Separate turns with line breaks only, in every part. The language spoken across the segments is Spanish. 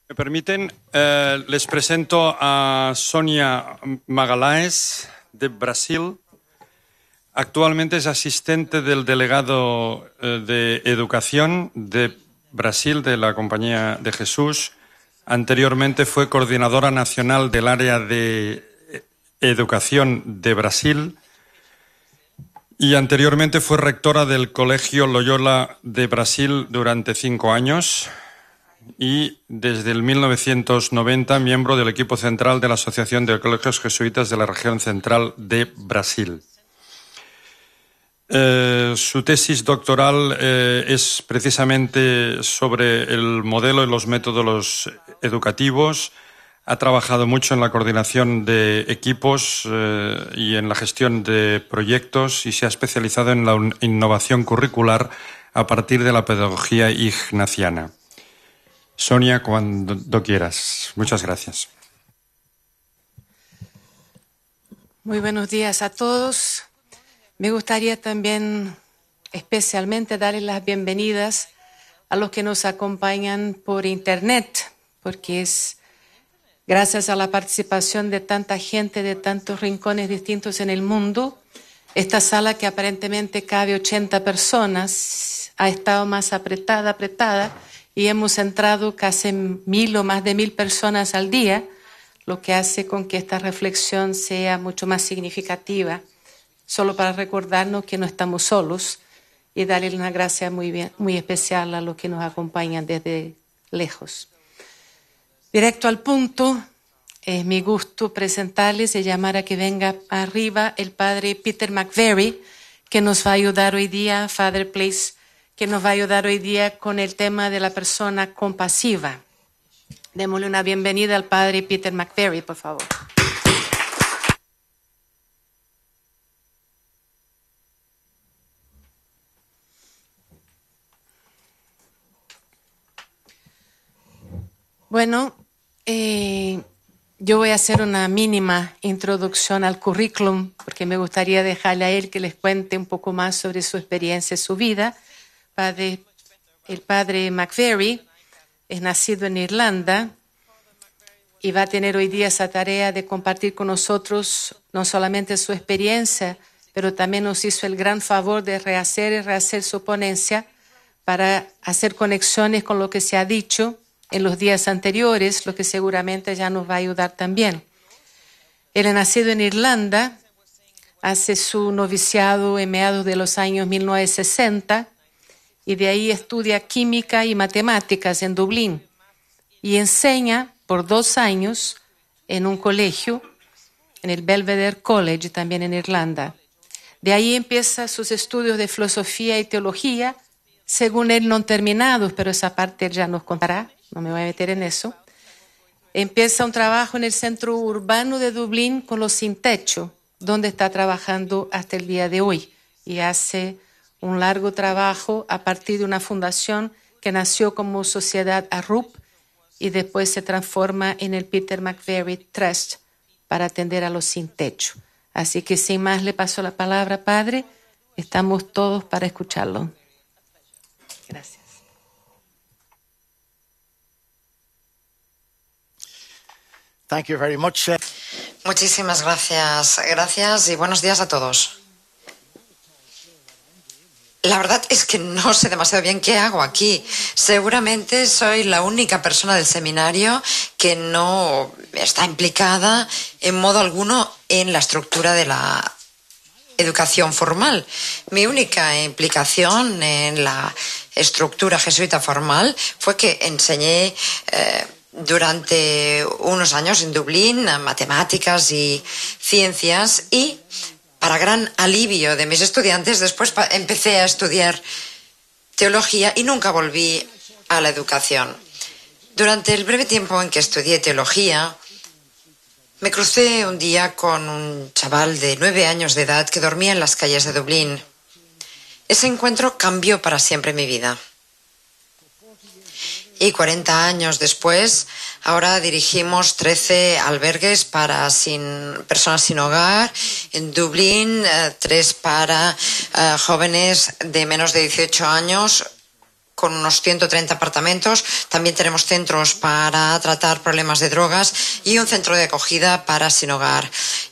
Me permiten, les presento a Sonia Magalhães, de Brasil. Actualmente es asistente del delegado de Educación de Brasil, de la Compañía de Jesús. Anteriormente fue coordinadora nacional del área de Educación de Brasil. Y anteriormente fue rectora del Colegio Loyola de Brasil durante 5 años. Y desde el 1990 miembro del equipo central de la Asociación de Colegios Jesuitas de la Región Central de Brasil. Su tesis doctoral es precisamente sobre el modelo y los métodos educativos. Ha trabajado mucho en la coordinación de equipos y en la gestión de proyectos y se ha especializado en la innovación curricular a partir de la pedagogía ignaciana. Sonia, cuando quieras. Muchas gracias.
Muy buenos días a todos. Me gustaría también especialmente darles las bienvenidas a los que nos acompañan por Internet, porque es gracias a la participación de tanta gente de tantos rincones distintos en el mundo. Esta sala, que aparentemente cabe 80 personas, ha estado más apretada, y hemos entrado casi 1.000 o más de 1.000 personas al día, lo que hace con que esta reflexión sea mucho más significativa, solo para recordarnos que no estamos solos y darle una gracia muy especial a los que nos acompañan desde lejos. Directo al punto, es mi gusto presentarles y llamar a que venga arriba el padre Peter McVeary, que nos va a ayudar hoy día, Father Please, que nos va a ayudar hoy día con el tema de la persona compasiva. Démosle una bienvenida al padre Peter McVeary, por favor. Bueno, yo voy a hacer una mínima introducción al currículum porque me gustaría dejarle a él que les cuente un poco más sobre su experiencia y su vida. El padre McVeary es nacido en Irlanda y va a tener hoy día esa tarea de compartir con nosotros no solamente su experiencia, pero también nos hizo el gran favor de rehacer su ponencia para hacer conexiones con lo que se ha dicho en los días anteriores, lo que seguramente ya nos va a ayudar también. Él es nacido en Irlanda, hace su noviciado en mediados de los años 1960 y de ahí estudia química y matemáticas en Dublín y enseña por 2 años en un colegio, en el Belvedere College, también en Irlanda. De ahí empieza sus estudios de filosofía y teología, según él no terminados, pero esa parte él ya nos contará, no me voy a meter en eso. Empieza un trabajo en el centro urbano de Dublín con los sin techo, donde está trabajando hasta el día de hoy, y hace un largo trabajo a partir de una fundación que nació como Sociedad Arup y después se transforma en el Peter McVeary Trust para atender a los sin techo. Así que sin más le paso la palabra, Padre. Estamos todos para escucharlo. Gracias.
Thank you very much.
Muchísimas gracias. Gracias y buenos días a todos. La verdad es que no sé demasiado bien qué hago aquí. Seguramente soy la única persona del seminario que no está implicada en modo alguno en la estructura de la educación formal. Mi única implicación en la estructura jesuita formal fue que enseñé durante unos años en Dublín matemáticas y ciencias y para gran alivio de mis estudiantes, después empecé a estudiar teología y nunca volví a la educación. Durante el breve tiempo en que estudié teología, me crucé un día con un chaval de 9 años de edad que dormía en las calles de Dublín. Ese encuentro cambió para siempre mi vida. Y 40 años después, ahora dirigimos 13 albergues para personas sin hogar en Dublín, 3 para jóvenes de menos de 18 años, con unos 130 apartamentos. También tenemos centros para tratar problemas de drogas y un centro de acogida para sin hogar.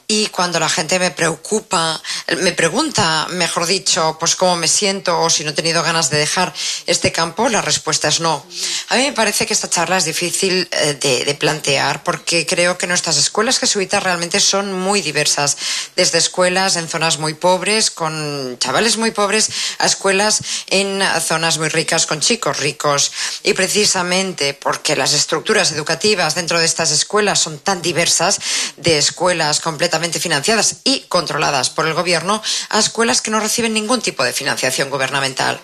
Y cuando la gente me pregunta, mejor dicho, pues cómo me siento o si no he tenido ganas de dejar este campo, la respuesta es no. A mí me parece que esta charla es difícil de plantear porque creo que nuestras escuelas jesuitas realmente son muy diversas, desde escuelas en zonas muy pobres con chavales muy pobres a escuelas en zonas muy ricas con chicos ricos. Y precisamente porque las estructuras educativas dentro de estas escuelas son tan diversas, de escuelas completamente financiadas y controladas por el gobierno a escuelas que no reciben ningún tipo de financiación gubernamental.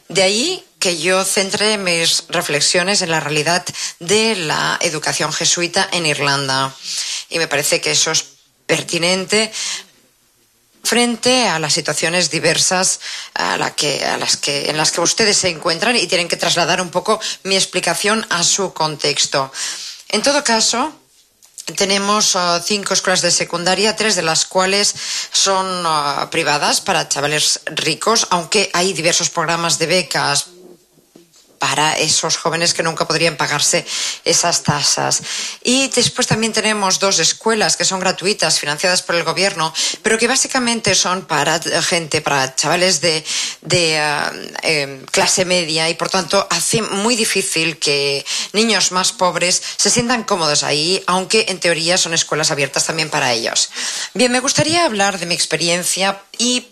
De ahí que yo centre mis reflexiones en la realidad de la educación jesuita en Irlanda. Y me parece que eso es pertinente frente a las situaciones diversas en las que ustedes se encuentran y tienen que trasladar un poco mi explicación a su contexto. En todo caso, tenemos 5 escuelas de secundaria, 3 de las cuales son privadas para chavales ricos, aunque hay diversos programas de becas para esos jóvenes que nunca podrían pagarse esas tasas. Y después también tenemos 2 escuelas que son gratuitas, financiadas por el gobierno, pero que básicamente son para chavales de clase media y por tanto hace muy difícil que niños más pobres se sientan cómodos ahí, aunque en teoría son escuelas abiertas también para ellos. Bien, me gustaría hablar de mi experiencia y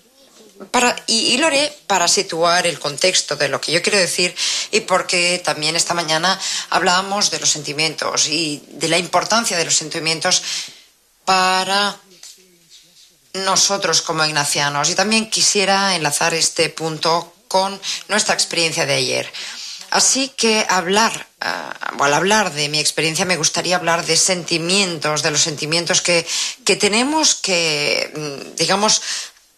lo haré para situar el contexto de lo que yo quiero decir y porque también esta mañana hablábamos de los sentimientos y de la importancia de los sentimientos para nosotros como ignacianos. Y también quisiera enlazar este punto con nuestra experiencia de ayer. Así que al hablar de mi experiencia me gustaría hablar de sentimientos, de los sentimientos que tenemos que, digamos,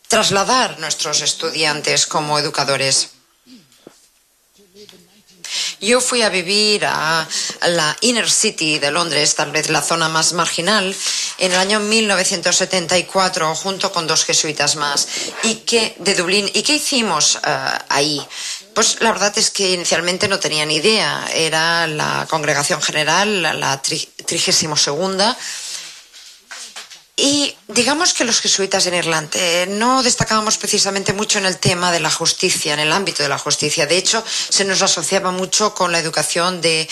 trasladar nuestros estudiantes como educadores. Yo fui a vivir a la Inner City de Londres, tal vez la zona más marginal, en el año 1974, junto con 2 jesuitas más, de Dublín. ¿Y qué hicimos ahí? Pues la verdad es que inicialmente no tenía ni idea. Era la congregación general, la 32ª. Y digamos que los jesuitas en Irlanda no destacábamos precisamente mucho en el tema de la justicia, en el ámbito de la justicia. De hecho, se nos asociaba mucho con la educación de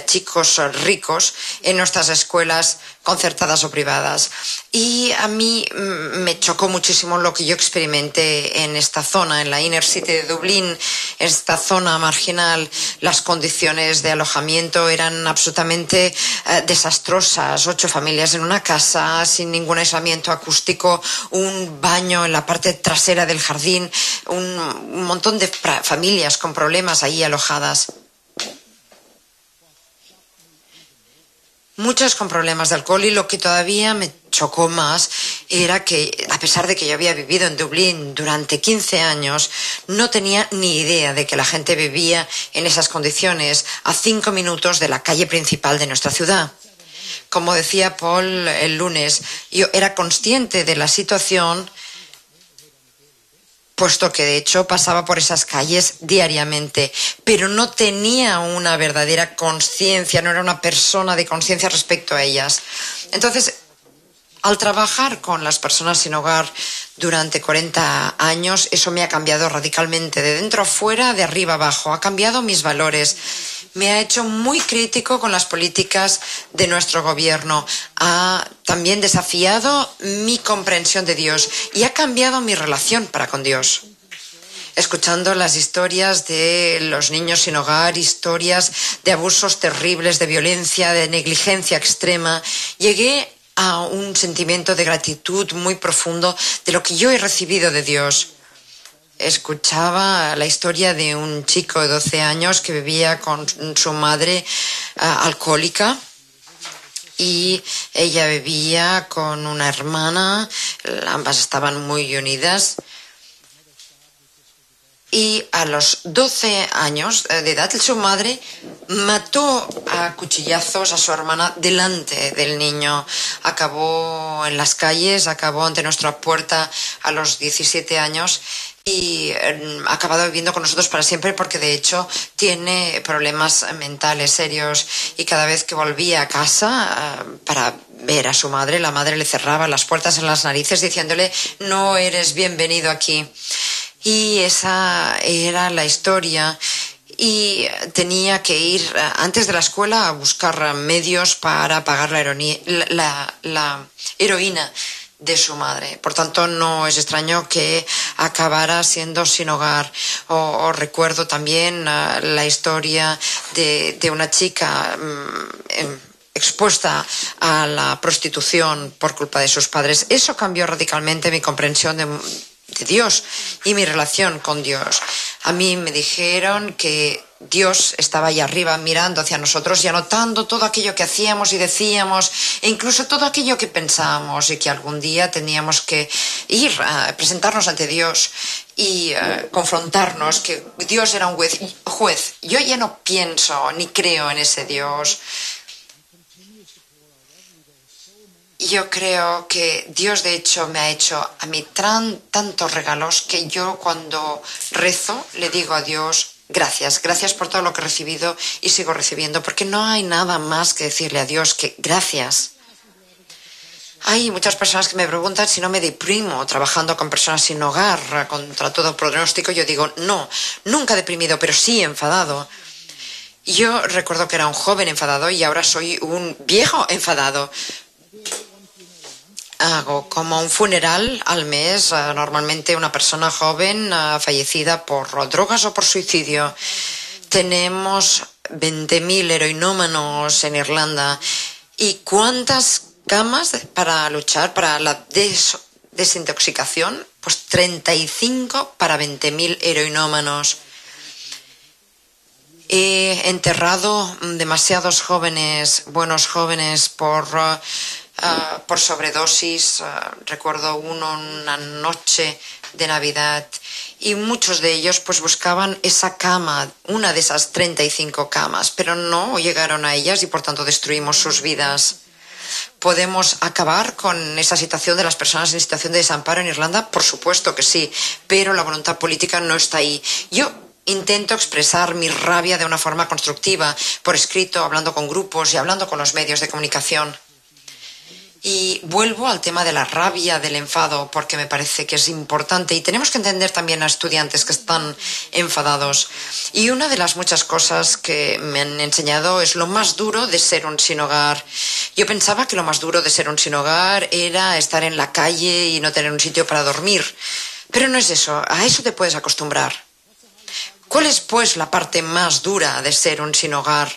chicos ricos en nuestras escuelas concertadas o privadas. Y a mí me chocó muchísimo lo que yo experimenté en esta zona, en la Inner City de Dublín, esta zona marginal. Las condiciones de alojamiento eran absolutamente desastrosas. 8 familias en una casa, sin ningún aislamiento acústico, un baño en la parte trasera del jardín, un montón de familias con problemas ahí alojadas. Muchas con problemas de alcohol, y lo que todavía me chocó más era que, a pesar de que yo había vivido en Dublín durante 15 años, no tenía ni idea de que la gente vivía en esas condiciones a 5 minutos de la calle principal de nuestra ciudad. Como decía Paul el lunes, yo era consciente de la situación, puesto que de hecho pasaba por esas calles diariamente, pero no tenía una verdadera conciencia, no era una persona de conciencia respecto a ellas. Entonces, al trabajar con las personas sin hogar durante 40 años, eso me ha cambiado radicalmente, de dentro a fuera, de arriba a abajo. Ha cambiado mis valores, me ha hecho muy crítico con las políticas de nuestro gobierno, ha también desafiado mi comprensión de Dios y ha cambiado mi relación para con Dios. Escuchando las historias de los niños sin hogar, historias de abusos terribles, de violencia, de negligencia extrema, llegué a un sentimiento de gratitud muy profundo de lo que yo he recibido de Dios. Escuchaba la historia de un chico de 12 años que vivía con su madre alcohólica, y ella vivía con una hermana, ambas estaban muy unidas. Y a los 12 años de edad, su madre mató a cuchillazos a su hermana delante del niño. Acabó en las calles, acabó ante nuestra puerta a los 17 años. y ha acabado viviendo con nosotros para siempre porque de hecho tiene problemas mentales serios y cada vez que volvía a casa para ver a su madre, la madre le cerraba las puertas en las narices diciéndole no eres bienvenido aquí. Y esa era la historia y tenía que ir antes de la escuela a buscar medios para pagar la heroína de su madre. Por tanto, no es extraño que acabara siendo sin hogar. O recuerdo también la historia de una chica expuesta a la prostitución por culpa de sus padres. Eso cambió radicalmente mi comprensión de Dios y mi relación con Dios. A mí me dijeron que Dios estaba ahí arriba mirando hacia nosotros y anotando todo aquello que hacíamos y decíamos e incluso todo aquello que pensábamos y que algún día teníamos que ir a presentarnos ante Dios y confrontarnos, que Dios era un juez. Yo ya no pienso ni creo en ese Dios. Yo creo que Dios de hecho me ha hecho a mí tantos regalos que yo cuando rezo le digo a Dios gracias, gracias por todo lo que he recibido y sigo recibiendo, porque no hay nada más que decirle a Dios que gracias. Hay muchas personas que me preguntan si no me deprimo trabajando con personas sin hogar, contra todo pronóstico. Yo digo no, nunca deprimido, pero sí enfadado. Yo recuerdo que era un joven enfadado y ahora soy un viejo enfadado. Hago como un funeral al mes, normalmente una persona joven fallecida por drogas o por suicidio. Tenemos 20.000 heroinómanos en Irlanda. ¿Y cuántas camas para luchar para la desintoxicación? Pues 35 para 20.000 heroinómanos. He enterrado demasiados jóvenes, buenos jóvenes, por sobredosis. Recuerdo una noche de Navidad y muchos de ellos pues buscaban esa cama, una de esas 35 camas, pero no llegaron a ellas y por tanto destruimos sus vidas. ¿Podemos acabar con esa situación de las personas en situación de desamparo en Irlanda? Por supuesto que sí, pero la voluntad política no está ahí. Yo intento expresar mi rabia de una forma constructiva, por escrito, hablando con grupos y hablando con los medios de comunicación. Y vuelvo al tema de la rabia, del enfado, porque me parece que es importante y tenemos que entender también a estudiantes que están enfadados. Y una de las muchas cosas que me han enseñado es lo más duro de ser un sin hogar. Yo pensaba que lo más duro de ser un sin hogar era estar en la calle y no tener un sitio para dormir. Pero no es eso, a eso te puedes acostumbrar. ¿Cuál es, pues, la parte más dura de ser un sin hogar?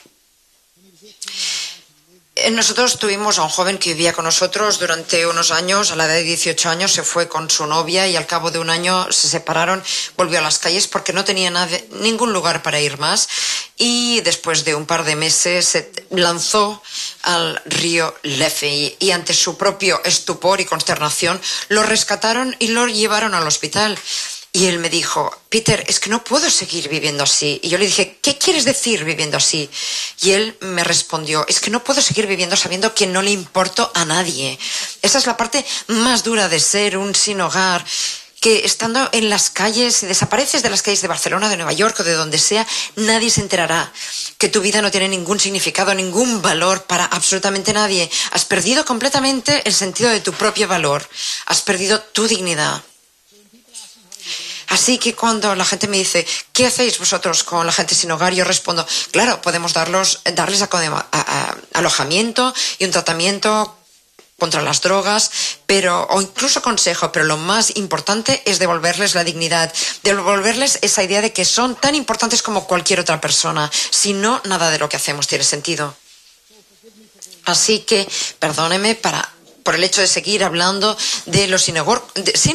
Nosotros tuvimos a un joven que vivía con nosotros durante unos años. A la edad de 18 años se fue con su novia y al cabo de un año se separaron, volvió a las calles porque no tenía ningún lugar para ir más y después de un par de meses se lanzó al río Liffey y ante su propio estupor y consternación lo rescataron y lo llevaron al hospital. Y él me dijo, Peter, es que no puedo seguir viviendo así. Y yo le dije, ¿qué quieres decir viviendo así? Y él me respondió, es que no puedo seguir viviendo sabiendo que no le importo a nadie. Esa es la parte más dura de ser un sin hogar, que estando en las calles, si desapareces de las calles de Barcelona, de Nueva York o de donde sea, nadie se enterará que tu vida no tiene ningún significado, ningún valor para absolutamente nadie. Has perdido completamente el sentido de tu propio valor. Has perdido tu dignidad. Así que cuando la gente me dice, ¿qué hacéis vosotros con la gente sin hogar? Yo respondo, claro, podemos darles alojamiento y un tratamiento contra las drogas, o incluso consejo, pero lo más importante es devolverles la dignidad, devolverles esa idea de que son tan importantes como cualquier otra persona. Si no, nada de lo que hacemos tiene sentido. Así que, perdóneme por el hecho de seguir hablando de los sin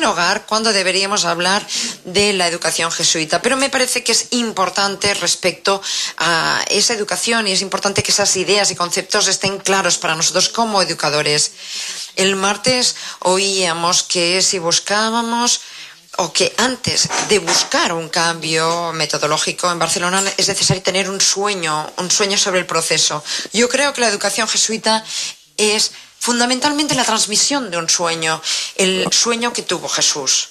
hogar cuando deberíamos hablar de la educación jesuita. Pero me parece que es importante respecto a esa educación y es importante que esas ideas y conceptos estén claros para nosotros como educadores. El martes oíamos que si buscábamos o que antes de buscar un cambio metodológico en Barcelona es necesario tener un sueño sobre el proceso. Yo creo que la educación jesuita es fundamentalmente la transmisión de un sueño, el sueño que tuvo Jesús.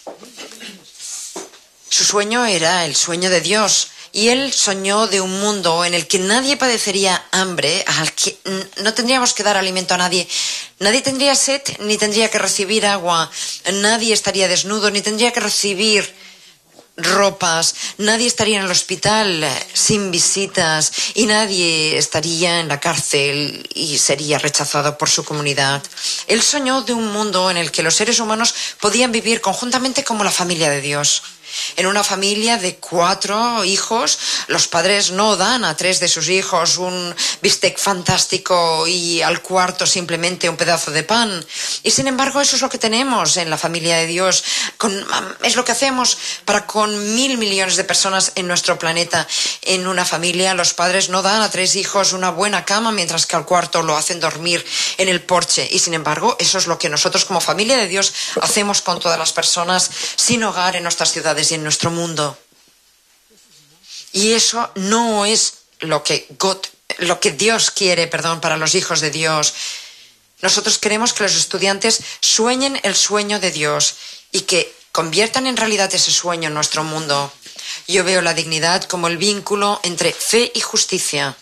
Su sueño era el sueño de Dios. Y él soñó de un mundo en el que nadie padecería hambre, al que no tendríamos que dar alimento a nadie. Nadie tendría sed, ni tendría que recibir agua. Nadie estaría desnudo, ni tendría que recibir ropas. Nadie estaría en el hospital sin visitas. Y nadie estaría en la cárcel y sería rechazado por su comunidad. Él soñó de un mundo en el que los seres humanos podían vivir conjuntamente como la familia de Dios. En una familia de 4 hijos, los padres no dan a 3 de sus hijos un bistec fantástico y al cuarto simplemente un pedazo de pan. Y sin embargo, eso es lo que tenemos en la familia de Dios. Es lo que hacemos para con 1.000 millones de personas en nuestro planeta. En una familia, los padres no dan a 3 hijos una buena cama, mientras que al cuarto lo hacen dormir en el porche. Y sin embargo, eso es lo que nosotros como familia de Dios hacemos con todas las personas sin hogar en nuestras ciudades y en nuestro mundo. Y eso no es lo que Dios quiere, para los hijos de Dios. Nosotros queremos que los estudiantes sueñen el sueño de Dios y que conviertan en realidad ese sueño en nuestro mundo. Yo veo la dignidad como el vínculo entre fe y justicia.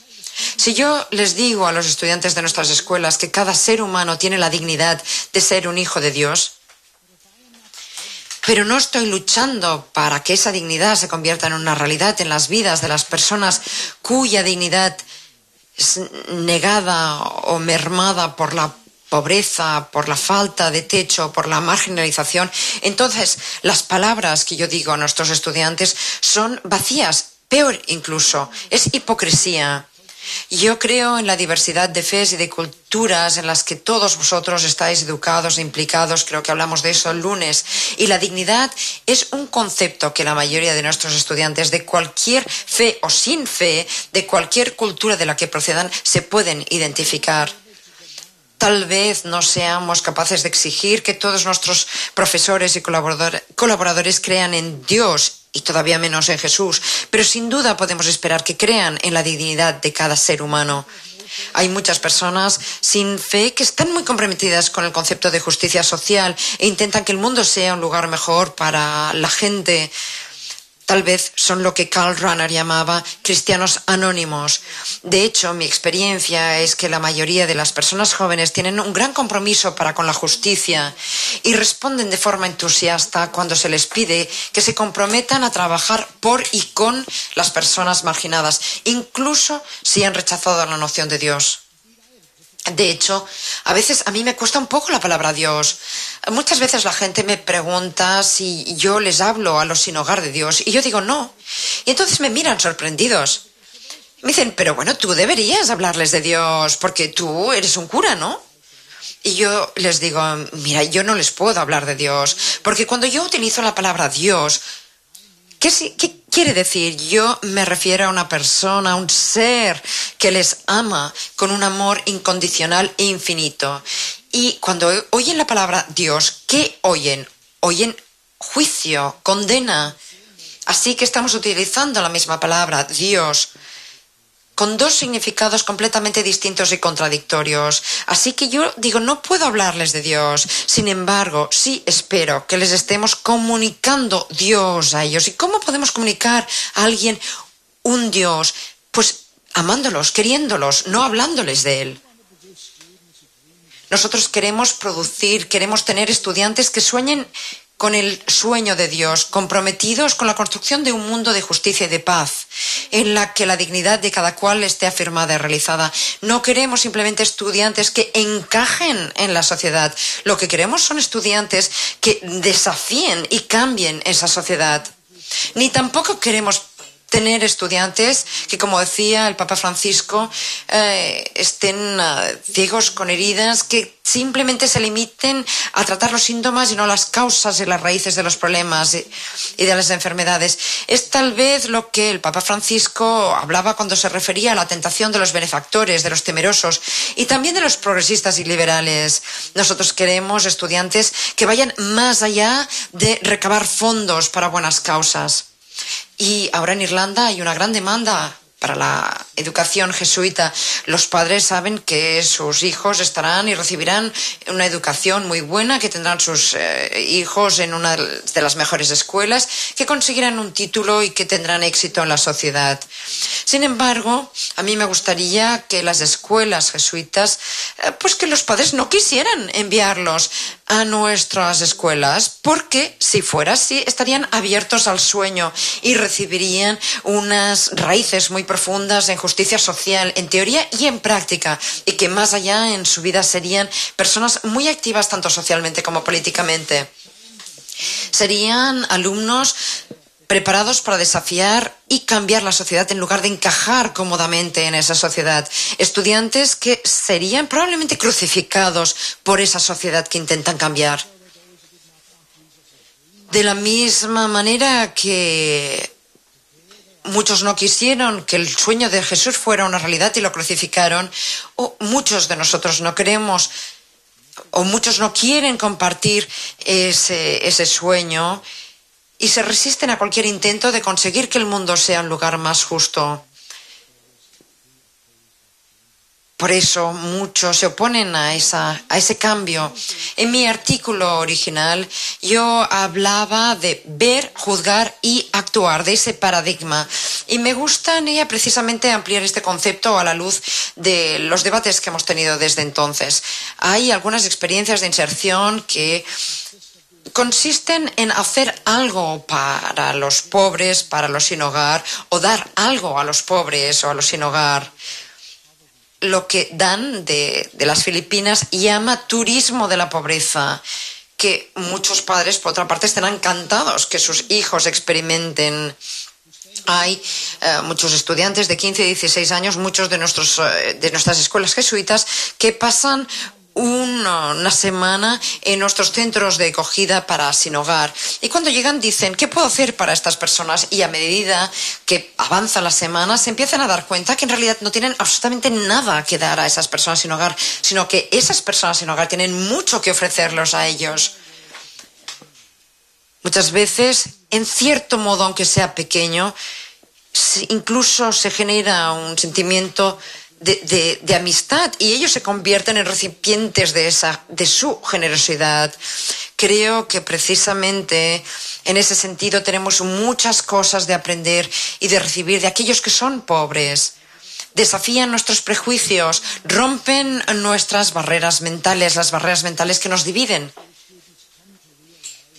Si yo les digo a los estudiantes de nuestras escuelas que cada ser humano tiene la dignidad de ser un hijo de Dios, pero no estoy luchando para que esa dignidad se convierta en una realidad en las vidas de las personas cuya dignidad es negada o mermada por la pobreza, por la falta de techo, por la marginalización, entonces las palabras que yo digo a nuestros estudiantes son vacías, peor incluso, es hipocresía. Yo creo en la diversidad de fes y de culturas en las que todos vosotros estáis educados e implicados. Creo que hablamos de eso el lunes. Y la dignidad es un concepto que la mayoría de nuestros estudiantes de cualquier fe o sin fe, de cualquier cultura de la que procedan, se pueden identificar. Tal vez no seamos capaces de exigir que todos nuestros profesores y colaboradores crean en Dios y todavía menos en Jesús, pero sin duda podemos esperar que crean en la dignidad de cada ser humano. Hay muchas personas sin fe que están muy comprometidas con el concepto de justicia social e intentan que el mundo sea un lugar mejor para la gente. Tal vez son lo que Karl Rahner llamaba cristianos anónimos. De hecho, mi experiencia es que la mayoría de las personas jóvenes tienen un gran compromiso para con la justicia y responden de forma entusiasta cuando se les pide que se comprometan a trabajar por y con las personas marginadas, incluso si han rechazado la noción de Dios. De hecho, a veces a mí me cuesta un poco la palabra Dios. Muchas veces la gente me pregunta si yo les hablo a los sin hogar de Dios y yo digo no. Y entonces me miran sorprendidos. Me dicen, pero bueno, tú deberías hablarles de Dios porque tú eres un cura, ¿no? Y yo les digo, mira, yo no les puedo hablar de Dios porque cuando yo utilizo la palabra Dios, ¿qué quiere decir? Yo me refiero a una persona, a un ser que les ama con un amor incondicional e infinito. Y cuando oyen la palabra Dios, ¿qué oyen? Oyen juicio, condena. Así que estamos utilizando la misma palabra, Dios, con 2 significados completamente distintos y contradictorios. Así que yo digo, no puedo hablarles de Dios. Sin embargo, sí espero que les estemos comunicando Dios a ellos. ¿Y cómo podemos comunicar a alguien un Dios? Pues amándolos, queriéndolos, no hablándoles de Él. Nosotros queremos tener estudiantes que sueñen con el sueño de Dios, comprometidos con la construcción de un mundo de justicia y de paz, en la que la dignidad de cada cual esté afirmada y realizada. No queremos simplemente estudiantes que encajen en la sociedad. Lo que queremos son estudiantes que desafíen y cambien esa sociedad. Ni tampoco queremos tener estudiantes que, como decía el Papa Francisco, estén ciegos con heridas, que simplemente se limiten a tratar los síntomas y no las causas y las raíces de los problemas y de las enfermedades. Es tal vez lo que el Papa Francisco hablaba cuando se refería a la tentación de los benefactores, de los temerosos y también de los progresistas y liberales. Nosotros queremos estudiantes que vayan más allá de recabar fondos para buenas causas. Y ahora en Irlanda hay una gran demanda para la educación jesuita. Los padres saben que sus hijos estarán y recibirán una educación muy buena, que tendrán sus hijos en una de las mejores escuelas, que conseguirán un título y que tendrán éxito en la sociedad. Sin embargo, a mí me gustaría que las escuelas jesuitas, pues que los padres no quisieran enviarlos a nuestras escuelas, porque si fuera así, estarían abiertos al sueño y recibirían unas raíces muy profundas en justicia social, en teoría y en práctica, y que más allá en su vida serían personas muy activas tanto socialmente como políticamente. Serían alumnos preparados para desafiar y cambiar la sociedad en lugar de encajar cómodamente en esa sociedad. Estudiantes que serían probablemente crucificados por esa sociedad que intentan cambiar. De la misma manera que muchos no quisieron que el sueño de Jesús fuera una realidad y lo crucificaron, o muchos de nosotros no queremos, o muchos no quieren compartir ese sueño, y se resisten a cualquier intento de conseguir que el mundo sea un lugar más justo. Por eso muchos se oponen a ese cambio. En mi artículo original yo hablaba de ver, juzgar y actuar, de ese paradigma. Y me gustaría precisamente ampliar este concepto a la luz de los debates que hemos tenido desde entonces. Hay algunas experiencias de inserción que consisten en hacer algo para los pobres, para los sin hogar, o dar algo a los pobres o a los sin hogar. Lo que Dan de las Filipinas llama turismo de la pobreza, que muchos padres, por otra parte, están encantados que sus hijos experimenten. Hay muchos estudiantes de 15 y 16 años, muchos de nuestras escuelas jesuitas, que pasan una semana en nuestros centros de acogida para sin hogar, y cuando llegan dicen ¿qué puedo hacer para estas personas? Y a medida que avanza la semana se empiezan a dar cuenta que en realidad no tienen absolutamente nada que dar a esas personas sin hogar, sino que esas personas sin hogar tienen mucho que ofrecerlos a ellos. Muchas veces, en cierto modo, aunque sea pequeño, incluso se genera un sentimiento de amistad, y ellos se convierten en recipientes de su generosidad. Creo que precisamente en ese sentido tenemos muchas cosas de aprender y de recibir de aquellos que son pobres. Desafían nuestros prejuicios, rompen nuestras barreras mentales, las barreras mentales que nos dividen.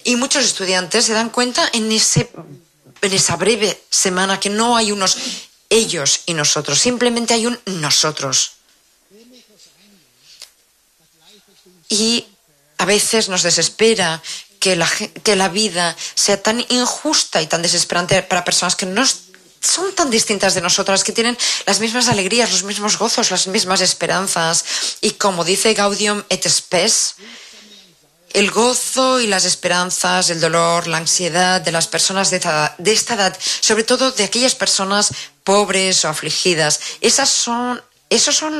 Y muchos estudiantes se dan cuenta en esa breve semana que no hay unos ellos y nosotros, simplemente hay un nosotros. Y a veces nos desespera que la vida sea tan injusta y tan desesperante para personas que no son tan distintas de nosotras, que tienen las mismas alegrías, los mismos gozos, las mismas esperanzas. Y como dice Gaudium et Spes, el gozo y las esperanzas, el dolor, la ansiedad de las personas de esta edad, sobre todo de aquellas personas pobres o afligidas, esos son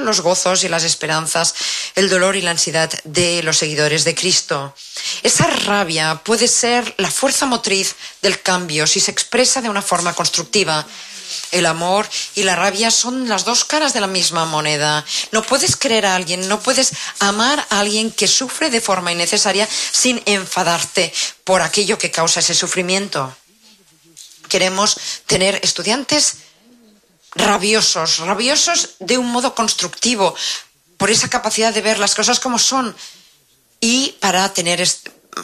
los gozos y las esperanzas, el dolor y la ansiedad de los seguidores de Cristo. Esa rabia puede ser la fuerza motriz del cambio si se expresa de una forma constructiva. El amor y la rabia son las dos caras de la misma moneda. No puedes querer a alguien, no puedes amar a alguien que sufre de forma innecesaria sin enfadarte por aquello que causa ese sufrimiento. Queremos tener estudiantes rabiosos de un modo constructivo, por esa capacidad de ver las cosas como son. Y para tener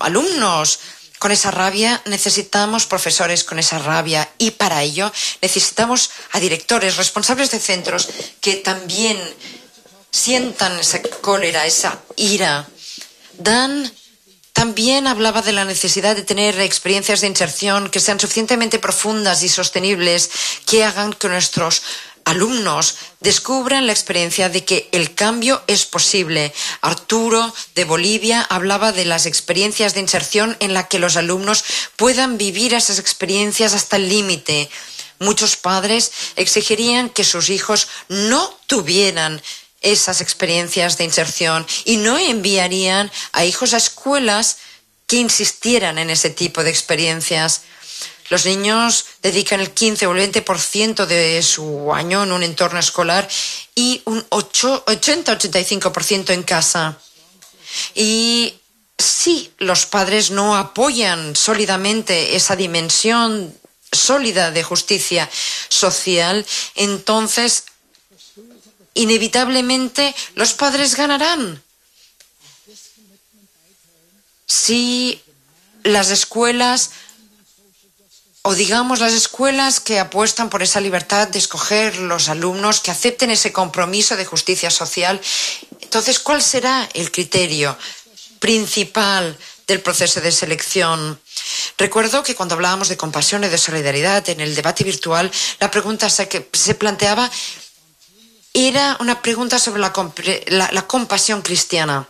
alumnos con esa rabia necesitamos profesores con esa rabia, y para ello necesitamos a directores, responsables de centros que también sientan esa cólera, esa ira. Dan también hablaba de la necesidad de tener experiencias de inserción que sean suficientemente profundas y sostenibles, que hagan que nuestros alumnos descubran la experiencia de que el cambio es posible. Arturo de Bolivia hablaba de las experiencias de inserción en la que los alumnos puedan vivir esas experiencias hasta el límite. Muchos padres exigirían que sus hijos no tuvieran esas experiencias de inserción y no enviarían a hijos a escuelas que insistieran en ese tipo de experiencias. Los niños dedican el 15 o el 20% de su año en un entorno escolar y un 80-85% en casa. Y si los padres no apoyan sólidamente esa dimensión sólida de justicia social, entonces inevitablemente los padres ganarán. Si las escuelas, o digamos las escuelas que apuestan por esa libertad de escoger los alumnos, que acepten ese compromiso de justicia social, entonces, ¿cuál será el criterio principal del proceso de selección? Recuerdo que cuando hablábamos de compasión y de solidaridad en el debate virtual, la pregunta que se planteaba era una pregunta sobre la compasión cristiana.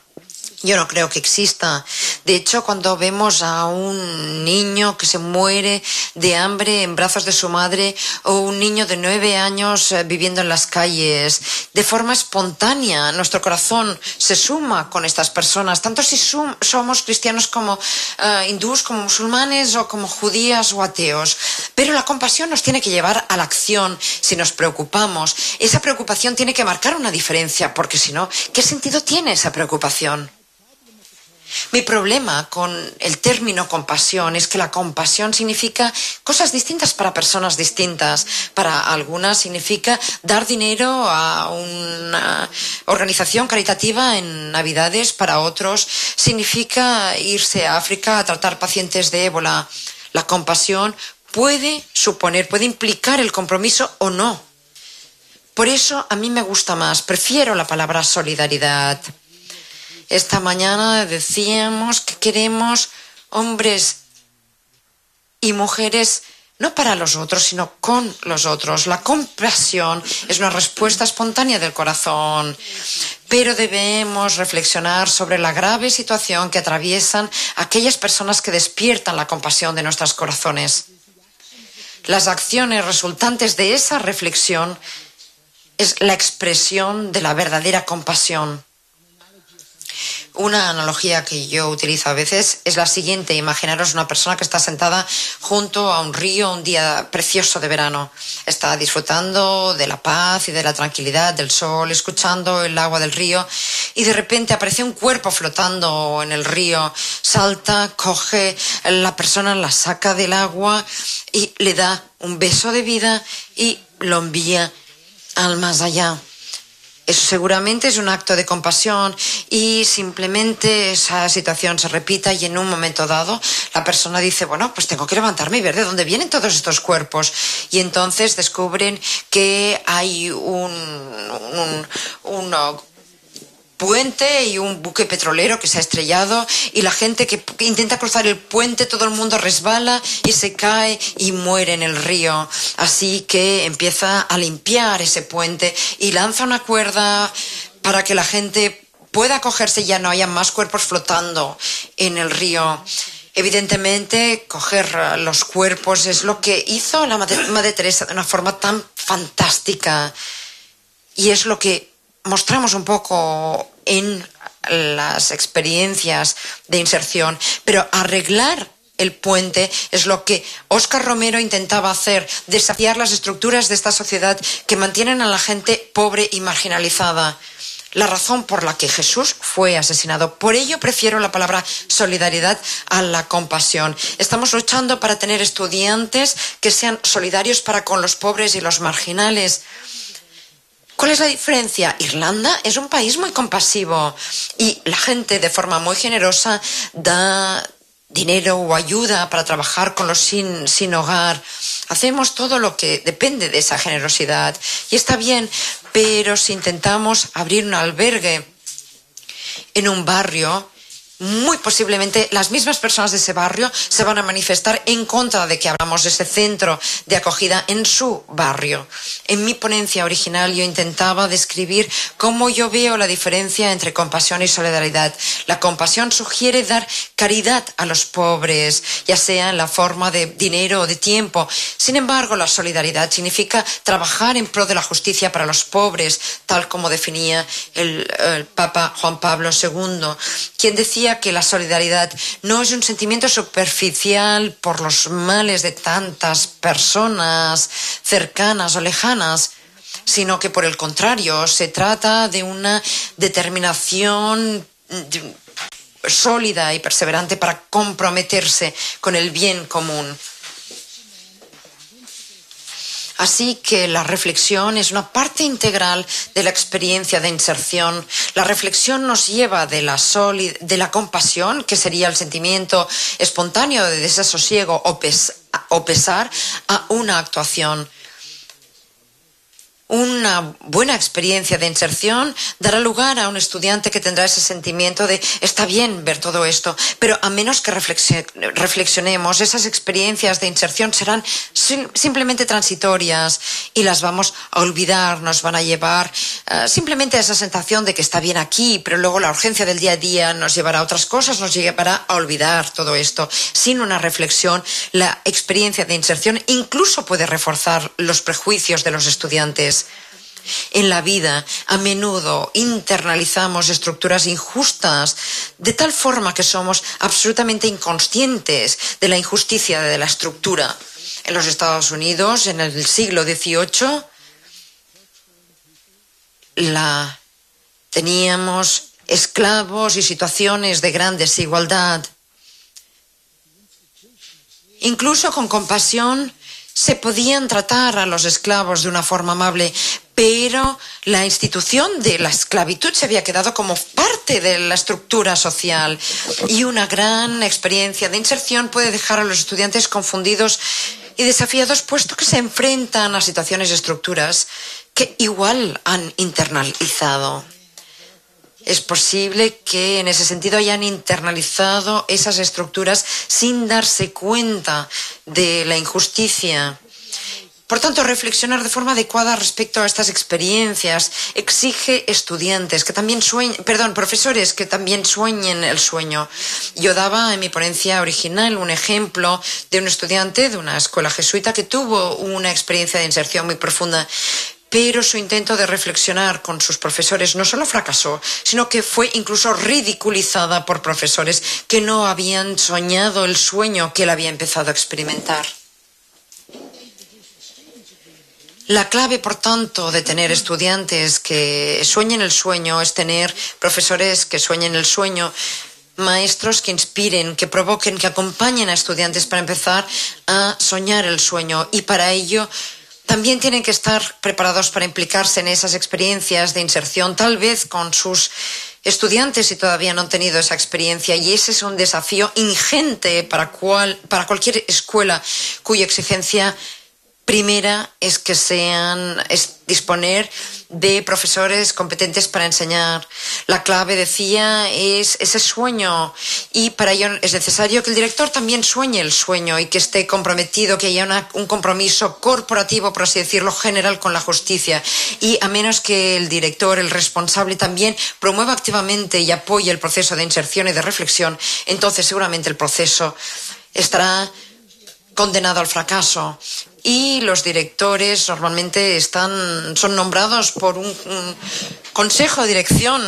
Yo no creo que exista. De hecho, cuando vemos a un niño que se muere de hambre en brazos de su madre, o un niño de 9 años viviendo en las calles, de forma espontánea, nuestro corazón se suma con estas personas, tanto si somos cristianos como hindús, como musulmanes, o como judías o ateos. Pero la compasión nos tiene que llevar a la acción si nos preocupamos. Esa preocupación tiene que marcar una diferencia, porque si no, ¿qué sentido tiene esa preocupación? Mi problema con el término compasión es que la compasión significa cosas distintas para personas distintas. Para algunas significa dar dinero a una organización caritativa en Navidades, para otros significa irse a África a tratar pacientes de ébola. La compasión puede implicar el compromiso o no. Por eso a mí me gusta más, prefiero la palabra solidaridad. Esta mañana decíamos que queremos hombres y mujeres no para los otros, sino con los otros. La compasión es una respuesta espontánea del corazón, pero debemos reflexionar sobre la grave situación que atraviesan aquellas personas que despiertan la compasión de nuestros corazones. Las acciones resultantes de esa reflexión es la expresión de la verdadera compasión. Una analogía que yo utilizo a veces es la siguiente. Imaginaros una persona que está sentada junto a un río un día precioso de verano. Está disfrutando de la paz y de la tranquilidad del sol, escuchando el agua del río, y de repente aparece un cuerpo flotando en el río. Salta, coge a la persona, la saca del agua y le da un beso de vida y lo envía al más allá. Eso seguramente es un acto de compasión, y simplemente esa situación se repita y en un momento dado la persona dice, bueno, pues tengo que levantarme y ver de dónde vienen todos estos cuerpos. Y entonces descubren que hay un puente y un buque petrolero que se ha estrellado, y la gente que intenta cruzar el puente, todo el mundo resbala y se cae y muere en el río. Así que empieza a limpiar ese puente y lanza una cuerda para que la gente pueda cogerse y ya no haya más cuerpos flotando en el río. Evidentemente, coger los cuerpos es lo que hizo la Madre Teresa de una forma tan fantástica, y es lo que mostramos un poco en las experiencias de inserción. Pero arreglar el puente es lo que Óscar Romero intentaba hacer, desafiar las estructuras de esta sociedad que mantienen a la gente pobre y marginalizada. La razón por la que Jesús fue asesinado. Por ello prefiero la palabra solidaridad a la compasión. Estamos luchando para tener estudiantes que sean solidarios para con los pobres y los marginales. ¿Cuál es la diferencia? Irlanda es un país muy compasivo y la gente de forma muy generosa da dinero o ayuda para trabajar con los sin hogar. Hacemos todo lo que depende de esa generosidad y está bien, pero si intentamos abrir un albergue en un barrio, muy posiblemente las mismas personas de ese barrio se van a manifestar en contra de que abramos ese centro de acogida en su barrio. En mi ponencia original yo intentaba describir cómo yo veo la diferencia entre compasión y solidaridad. La compasión sugiere dar caridad a los pobres, ya sea en la forma de dinero o de tiempo. Sin embargo, la solidaridad significa trabajar en pro de la justicia para los pobres, tal como definía el Papa Juan Pablo II, quien decía decía que la solidaridad no es un sentimiento superficial por los males de tantas personas cercanas o lejanas, sino que por el contrario se trata de una determinación sólida y perseverante para comprometerse con el bien común. Así que la reflexión es una parte integral de la experiencia de inserción. La reflexión nos lleva de la compasión, que sería el sentimiento espontáneo de desasosiego o pesar, a una actuación. Una buena experiencia de inserción dará lugar a un estudiante que tendrá ese sentimiento de está bien ver todo esto, pero a menos que reflexionemos, esas experiencias de inserción serán simplemente transitorias y las vamos a olvidar, nos van a llevar simplemente a esa sensación de que está bien aquí, pero luego la urgencia del día a día nos llevará a otras cosas, nos llevará a olvidar todo esto. Sin una reflexión, la experiencia de inserción incluso puede reforzar los prejuicios de los estudiantes. En la vida, a menudo internalizamos estructuras injustas de tal forma que somos absolutamente inconscientes de la injusticia de la estructura. En los Estados Unidos, en el siglo XVIII, teníamos esclavos y situaciones de gran desigualdad. Incluso con compasión se podían tratar a los esclavos de una forma amable, pero la institución de la esclavitud se había quedado como parte de la estructura social y una gran experiencia de inserción puede dejar a los estudiantes confundidos y desafiados, puesto que se enfrentan a situaciones y estructuras que igual han internalizado. Es posible que en ese sentido hayan internalizado esas estructuras sin darse cuenta de la injusticia. Por tanto, reflexionar de forma adecuada respecto a estas experiencias exige profesores que también sueñen el sueño. Yo daba en mi ponencia original un ejemplo de un estudiante de una escuela jesuita que tuvo una experiencia de inserción muy profunda, pero su intento de reflexionar con sus profesores no solo fracasó, sino que fue incluso ridiculizada por profesores que no habían soñado el sueño que él había empezado a experimentar. La clave, por tanto, de tener estudiantes que sueñen el sueño es tener profesores que sueñen el sueño, maestros que inspiren, que provoquen, que acompañen a estudiantes para empezar a soñar el sueño. Y para ello también tienen que estar preparados para implicarse en esas experiencias de inserción, tal vez con sus estudiantes si todavía no han tenido esa experiencia. Y ese es un desafío ingente para cualquier escuela cuya exigencia primera es que disponer de profesores competentes para enseñar. La clave, decía, es ese sueño y para ello es necesario que el director también sueñe el sueño y que esté comprometido, que haya un compromiso corporativo, por así decirlo, general con la justicia. Y a menos que el director, el responsable, también promueva activamente y apoye el proceso de inserción y de reflexión, entonces seguramente el proceso estará condenado al fracaso. Y los directores normalmente son nombrados por un consejo de dirección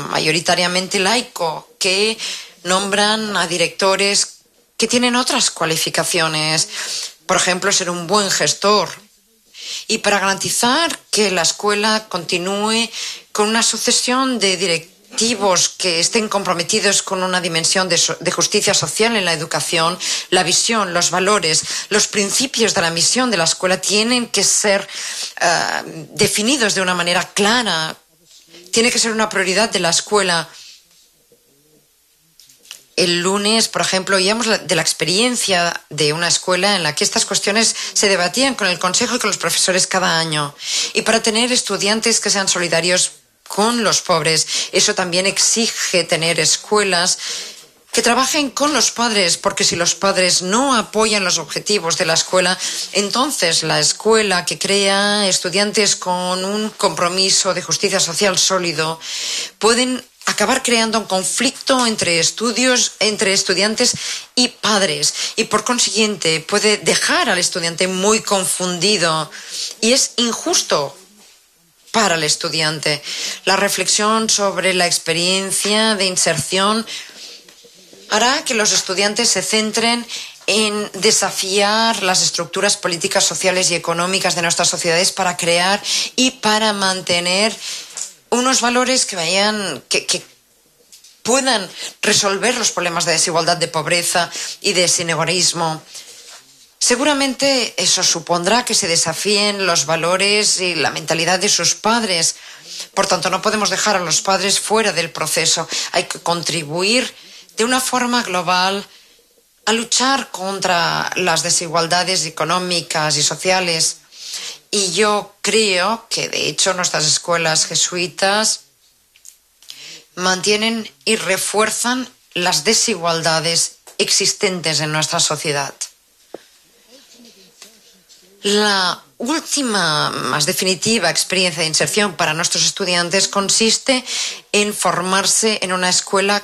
mayoritariamente laico que nombran a directores que tienen otras cualificaciones, por ejemplo, ser un buen gestor. Y para garantizar que la escuela continúe con una sucesión de directivos que estén comprometidos con una dimensión de justicia social en la educación, la visión, los valores, los principios de la misión de la escuela tienen que ser definidos de una manera clara. Tiene que ser una prioridad de la escuela. El lunes, por ejemplo, oíamos de la experiencia de una escuela en la que estas cuestiones se debatían con el consejo y con los profesores cada año. Y para tener estudiantes que sean solidarios con los pobres, eso también exige tener escuelas que trabajen con los padres, porque si los padres no apoyan los objetivos de la escuela, entonces la escuela que crea estudiantes con un compromiso de justicia social sólido pueden acabar creando un conflicto entre estudiantes y padres, y por consiguiente puede dejar al estudiante muy confundido y es injusto para el estudiante. La reflexión sobre la experiencia de inserción hará que los estudiantes se centren en desafiar las estructuras políticas, sociales y económicas de nuestras sociedades para crear y para mantener unos valores que puedan resolver los problemas de desigualdad, de pobreza y de sinhogarismo. Seguramente eso supondrá que se desafíen los valores y la mentalidad de sus padres. Por tanto, no podemos dejar a los padres fuera del proceso. Hay que contribuir de una forma global a luchar contra las desigualdades económicas y sociales. Y yo creo que, de hecho, nuestras escuelas jesuitas mantienen y refuerzan las desigualdades existentes en nuestra sociedad. La última, más definitiva experiencia de inserción para nuestros estudiantes consiste en formarse en una escuela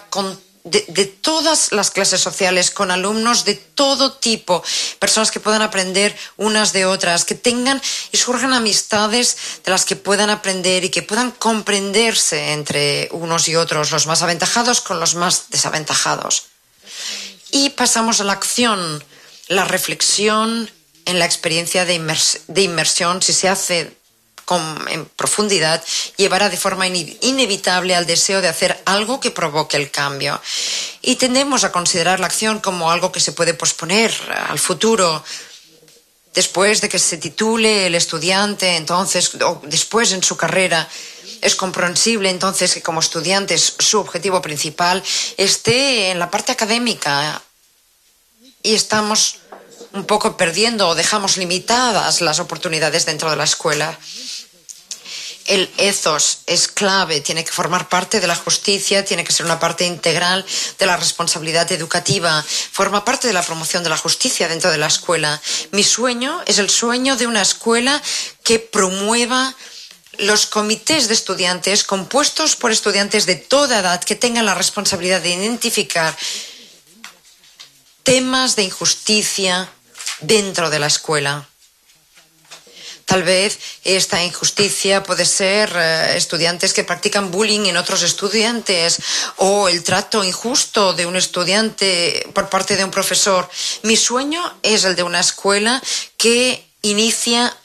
de todas las clases sociales, con alumnos de todo tipo, personas que puedan aprender unas de otras, que tengan y surjan amistades de las que puedan aprender y que puedan comprenderse entre unos y otros, los más aventajados con los más desaventajados. Y pasamos a la acción, la reflexión en la experiencia de inmersión, si se hace en profundidad, llevará de forma inevitable al deseo de hacer algo que provoque el cambio. Y tendemos a considerar la acción como algo que se puede posponer al futuro. Después de que se titule el estudiante, entonces, o después en su carrera, es comprensible entonces que como estudiantes su objetivo principal esté en la parte académica y estamos un poco perdiendo o dejamos limitadas las oportunidades dentro de la escuela. El ethos es clave, tiene que formar parte de la justicia, tiene que ser una parte integral de la responsabilidad educativa, forma parte de la promoción de la justicia dentro de la escuela. Mi sueño es el sueño de una escuela que promueva los comités de estudiantes compuestos por estudiantes de toda edad que tengan la responsabilidad de identificar temas de injusticia dentro de la escuela. Tal vez esta injusticia puede ser estudiantes que practican bullying en otros estudiantes o el trato injusto de un estudiante por parte de un profesor. Mi sueño es el de una escuela que inicia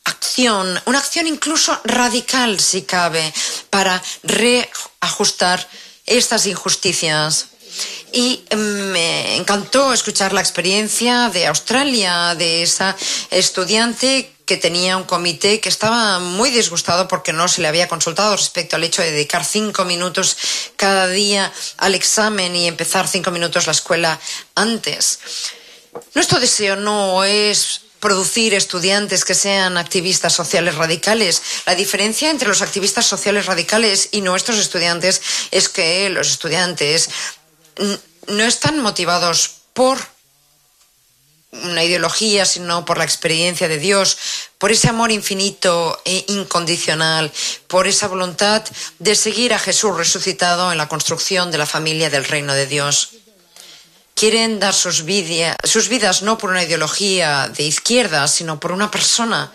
acción, una acción incluso radical si cabe, para reajustar estas injusticias. Y me encantó escuchar la experiencia de Australia, de esa estudiante que tenía un comité que estaba muy disgustado porque no se le había consultado respecto al hecho de dedicar 5 minutos cada día al examen y empezar 5 minutos la escuela antes. Nuestro deseo no es producir estudiantes que sean activistas sociales radicales. La diferencia entre los activistas sociales radicales y nuestros estudiantes es que los estudiantes no están motivados por una ideología, sino por la experiencia de Dios, por ese amor infinito e incondicional, por esa voluntad de seguir a Jesús resucitado en la construcción de la familia del reino de Dios. Quieren dar sus vidas no por una ideología de izquierda, sino por una persona.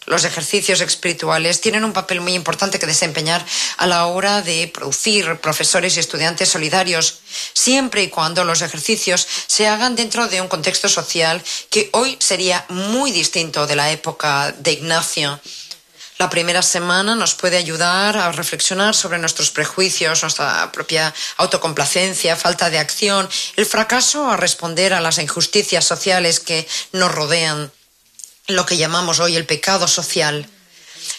Los ejercicios espirituales tienen un papel muy importante que desempeñar a la hora de producir profesores y estudiantes solidarios, siempre y cuando los ejercicios se hagan dentro de un contexto social que hoy sería muy distinto de la época de Ignacio. La primera semana nos puede ayudar a reflexionar sobre nuestros prejuicios, nuestra propia autocomplacencia, falta de acción, el fracaso a responder a las injusticias sociales que nos rodean, lo que llamamos hoy el pecado social.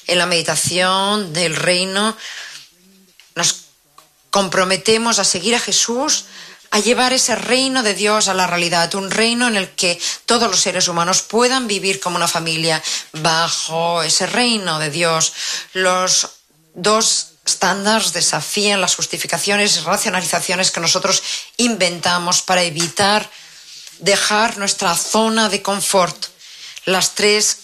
En la meditación del reino nos comprometemos a seguir a Jesús, a llevar ese reino de Dios a la realidad, un reino en el que todos los seres humanos puedan vivir como una familia bajo ese reino de Dios. Los dos estándares desafían las justificaciones y racionalizaciones que nosotros inventamos para evitar dejar nuestra zona de confort. Las tres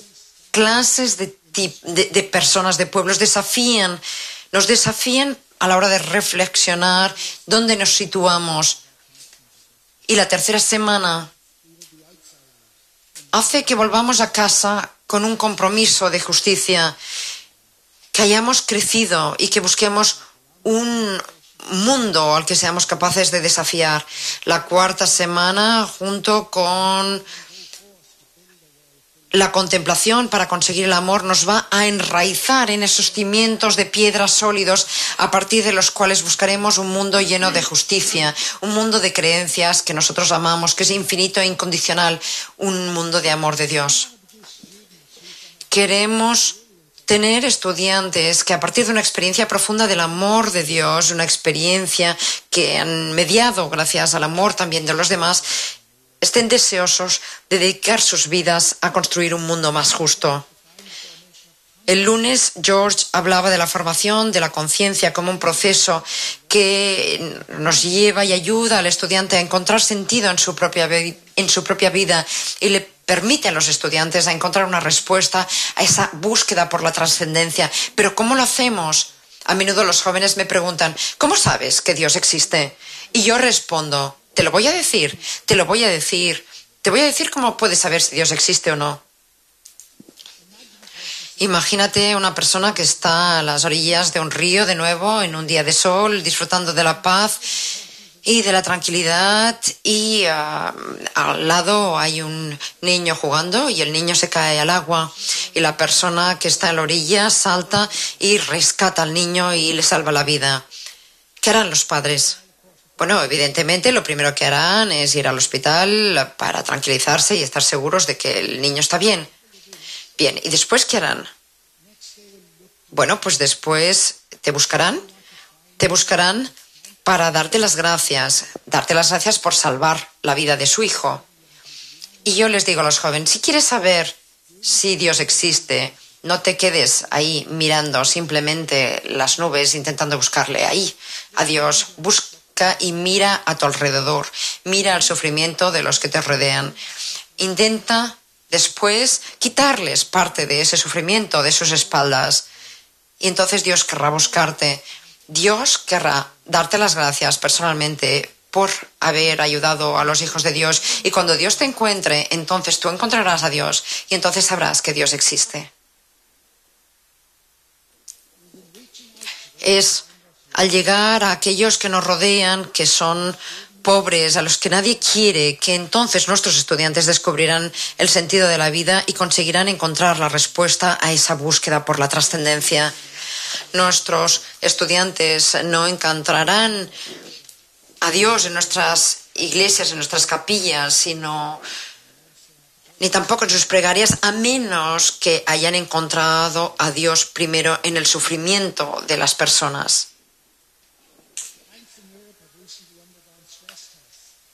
clases de personas, de pueblos, nos desafían a la hora de reflexionar dónde nos situamos. Y la tercera semana hace que volvamos a casa con un compromiso de justicia, que hayamos crecido y que busquemos un mundo al que seamos capaces de desafiar. La cuarta semana, junto con la contemplación para conseguir el amor, nos va a enraizar en esos cimientos de piedras sólidos a partir de los cuales buscaremos un mundo lleno de justicia, un mundo de creencias que nosotros amamos, que es infinito e incondicional, un mundo de amor de Dios. Queremos tener estudiantes que a partir de una experiencia profunda del amor de Dios, una experiencia que han mediado gracias al amor también de los demás, estén deseosos de dedicar sus vidas a construir un mundo más justo. El lunes George hablaba de la formación de la conciencia como un proceso que nos lleva y ayuda al estudiante a encontrar sentido en su propia vida y le permite a los estudiantes a encontrar una respuesta a esa búsqueda por la trascendencia. Pero ¿cómo lo hacemos? A menudo los jóvenes me preguntan, ¿cómo sabes que Dios existe? Y yo respondo, te lo voy a decir. Te voy a decir cómo puedes saber si Dios existe o no. Imagínate una persona que está a las orillas de un río de nuevo en un día de sol, disfrutando de la paz y de la tranquilidad, y al lado hay un niño jugando y el niño se cae al agua y la persona que está a la orilla salta y rescata al niño y le salva la vida. ¿Qué harán los padres? Bueno, evidentemente lo primero que harán es ir al hospital para tranquilizarse y estar seguros de que el niño está bien. Bien, ¿y después qué harán? Bueno, pues después te buscarán para darte las gracias por salvar la vida de su hijo. Y yo les digo a los jóvenes, si quieres saber si Dios existe, no te quedes ahí mirando simplemente las nubes intentando buscarle ahí a Dios. Busca y mira a tu alrededor, mira el sufrimiento de los que te rodean. Intenta después quitarles parte de ese sufrimiento de sus espaldas. Y entonces Dios querrá buscarte. Dios querrá darte las gracias personalmente por haber ayudado a los hijos de Dios. Y cuando Dios te encuentre, entonces tú encontrarás a Dios y entonces sabrás que Dios existe. Es al llegar a aquellos que nos rodean, que son pobres, a los que nadie quiere, que entonces nuestros estudiantes descubrirán el sentido de la vida y conseguirán encontrar la respuesta a esa búsqueda por la trascendencia. Nuestros estudiantes no encontrarán a Dios en nuestras iglesias, en nuestras capillas, ni tampoco en sus plegarias, a menos que hayan encontrado a Dios primero en el sufrimiento de las personas.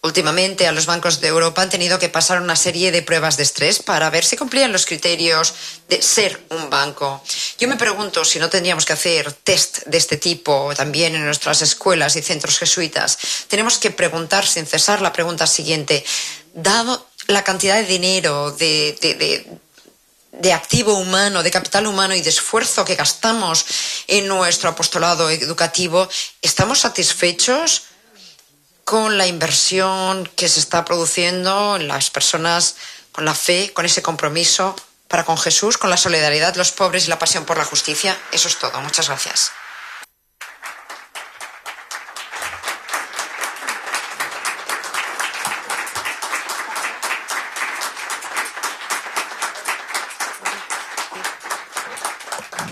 Últimamente, a los bancos de Europa han tenido que pasar una serie de pruebas de estrés para ver si cumplían los criterios de ser un banco. Yo me pregunto si no tendríamos que hacer test de este tipo también en nuestras escuelas y centros jesuitas. Tenemos que preguntar sin cesar la pregunta siguiente. Dado la cantidad de dinero, de activo humano, de capital humano y de esfuerzo que gastamos en nuestro apostolado educativo, ¿estamos satisfechos con la inversión que se está produciendo en las personas, con la fe, con ese compromiso para con Jesús, con la solidaridad, los pobres y la pasión por la justicia? Eso es todo. Muchas gracias.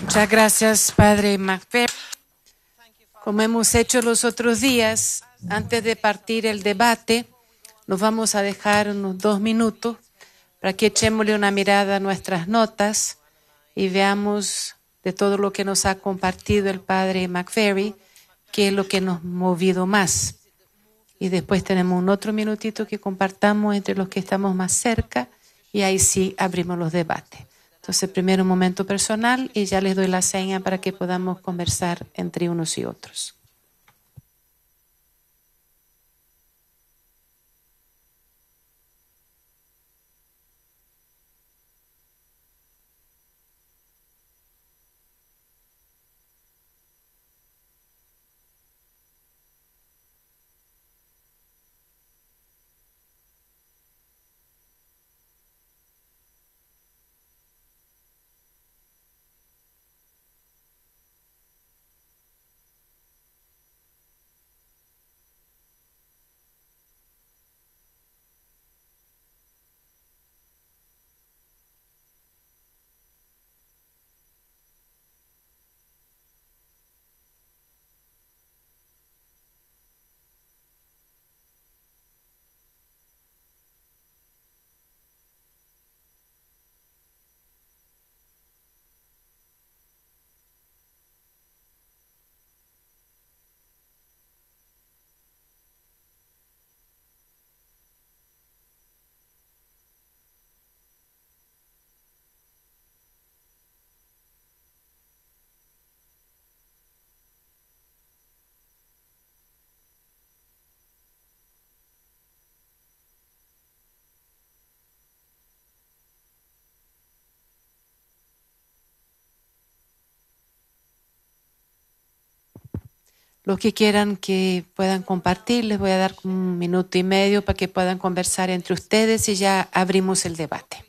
Muchas gracias, Padre McPherson. Como hemos hecho los otros días, antes de partir el debate, nos vamos a dejar unos 2 minutos para que echémosle una mirada a nuestras notas y veamos de todo lo que nos ha compartido el Padre McPherson, qué es lo que nos ha movido más. Y después tenemos un otro minutito que compartamos entre los que estamos más cerca y ahí sí abrimos los debates. Entonces, primero un momento personal y ya les doy la seña para que podamos conversar entre unos y otros. Los que quieran que puedan compartir, les voy a dar 1 minuto y medio para que puedan conversar entre ustedes y ya abrimos el debate.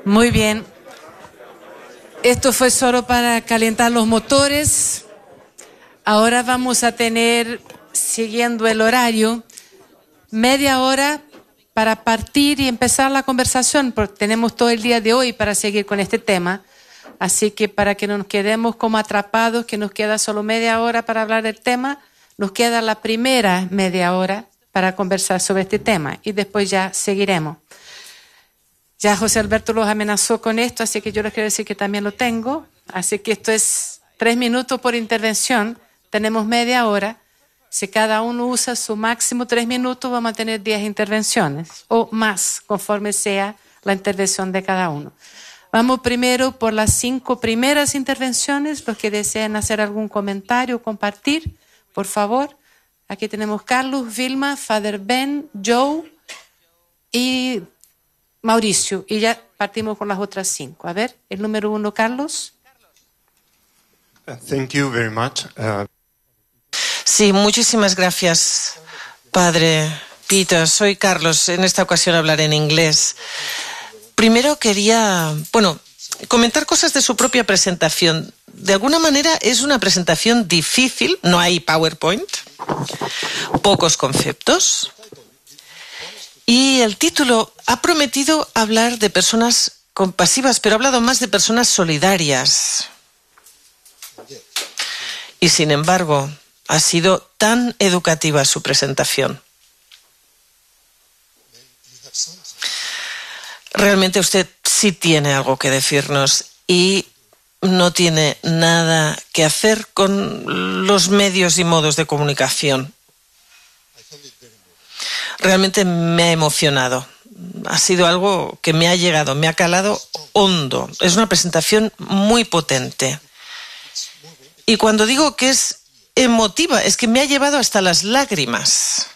Muy bien. Esto fue solo para calentar los motores. Ahora vamos a tener, siguiendo el horario, media hora para partir y empezar la conversación, porque tenemos todo el día de hoy para seguir con este tema. Así que para que no nos quedemos como atrapados, que nos queda solo media hora para hablar del tema, nos queda la primera media hora para conversar sobre este tema y después ya seguiremos. Ya José Alberto los amenazó con esto, así que yo les quiero decir que también lo tengo. Así que esto es 3 minutos por intervención. Tenemos media hora. Si cada uno usa su máximo 3 minutos, vamos a tener 10 intervenciones o más, conforme sea la intervención de cada uno. Vamos primero por las 5 primeras intervenciones. Los que deseen hacer algún comentario o compartir, por favor. Aquí tenemos Carlos, Vilma, Father Ben, Joe y Mauricio, y ya partimos con las otras 5. A ver, el número 1, Carlos.
Thank you very much.
Sí, muchísimas gracias, Padre Peter. Soy Carlos. En esta ocasión hablaré en inglés. Primero quería, comentar cosas de su propia presentación. De alguna manera es una presentación difícil, no hay PowerPoint, pocos conceptos. Y el título ha prometido hablar de personas compasivas, pero ha hablado más de personas solidarias. Y sin embargo, ha sido tan educativa su presentación. Realmente usted sí tiene algo que decirnos y no tiene nada que hacer con los medios y modos de comunicación. Realmente me ha emocionado. Ha sido algo que me ha llegado, me ha calado hondo. Es una presentación muy potente. Y cuando digo que es emotiva, es que me ha llevado hasta las lágrimas.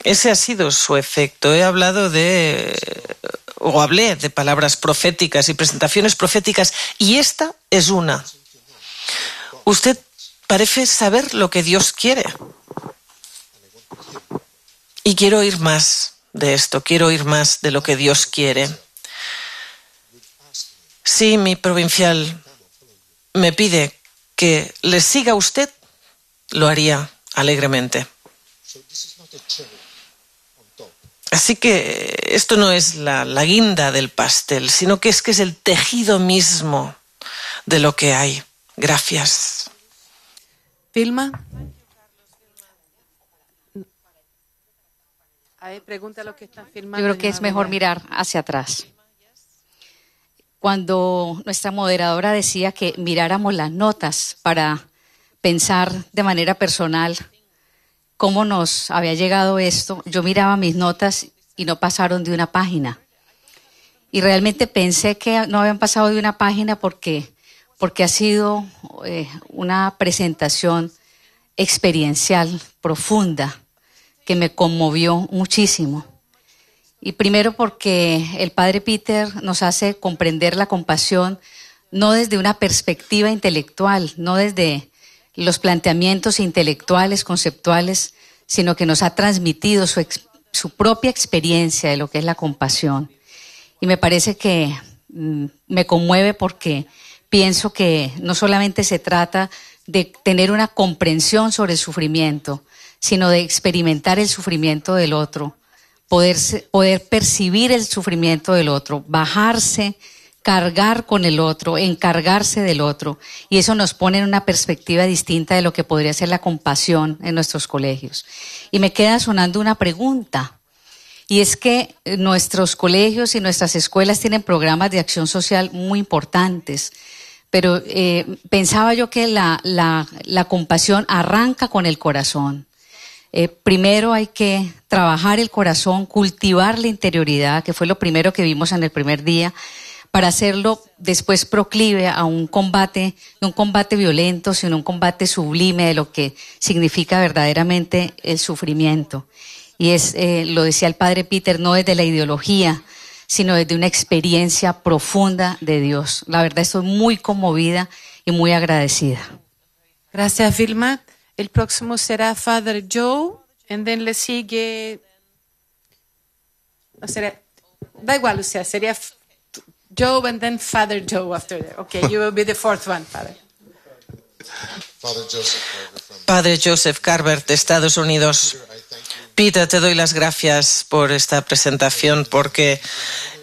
Ese ha sido su efecto. Hablé de palabras proféticas y presentaciones proféticas, y esta es una. Usted parece saber lo que Dios quiere. Y quiero oír más de esto, quiero oír más de lo que Dios quiere. Si mi provincial me pide que le siga a usted, lo haría alegremente. Así que esto no es la guinda del pastel, sino que es el tejido mismo de lo que hay. Gracias.
Vilma. A ver, pregunta lo que están filmando.
Yo creo que es mejor mirar hacia atrás. Cuando nuestra moderadora decía que miráramos las notas para pensar de manera personal cómo nos había llegado esto, yo miraba mis notas y no pasaron de una página. Y realmente pensé que no habían pasado de una página porque ha sido una presentación experiencial profunda que me conmovió muchísimo. Y primero porque el Padre Peter nos hace comprender la compasión no desde una perspectiva intelectual, no desde los planteamientos intelectuales, conceptuales, sino que nos ha transmitido su propia experiencia de lo que es la compasión. Y me parece que me conmueve porque pienso que no solamente se trata de tener una comprensión sobre el sufrimiento, sino de experimentar el sufrimiento del otro, poder percibir el sufrimiento del otro, bajarse, cargar con el otro, encargarse del otro. Y eso nos pone en una perspectiva distinta de lo que podría ser la compasión en nuestros colegios. Y me queda sonando una pregunta. Y es que nuestros colegios y nuestras escuelas tienen programas de acción social muy importantes. Pero pensaba yo que la compasión arranca con el corazón. Primero hay que trabajar el corazón, cultivar la interioridad, que fue lo primero que vimos en el primer día, para hacerlo después proclive a un combate, no un combate violento, sino un combate sublime de lo que significa verdaderamente el sufrimiento. Y lo decía el Padre Peter, no desde la ideología, sino desde una experiencia profunda de Dios. La verdad estoy muy conmovida y muy agradecida.
Gracias, Vilma. El próximo será Father Joe, and then le sigue... Da igual, o sea, sería Joe and then Father Joe after that. Okay, you will be the fourth one, Father.
Padre Joseph Carver, de Estados Unidos. Peter, te doy las gracias por esta presentación porque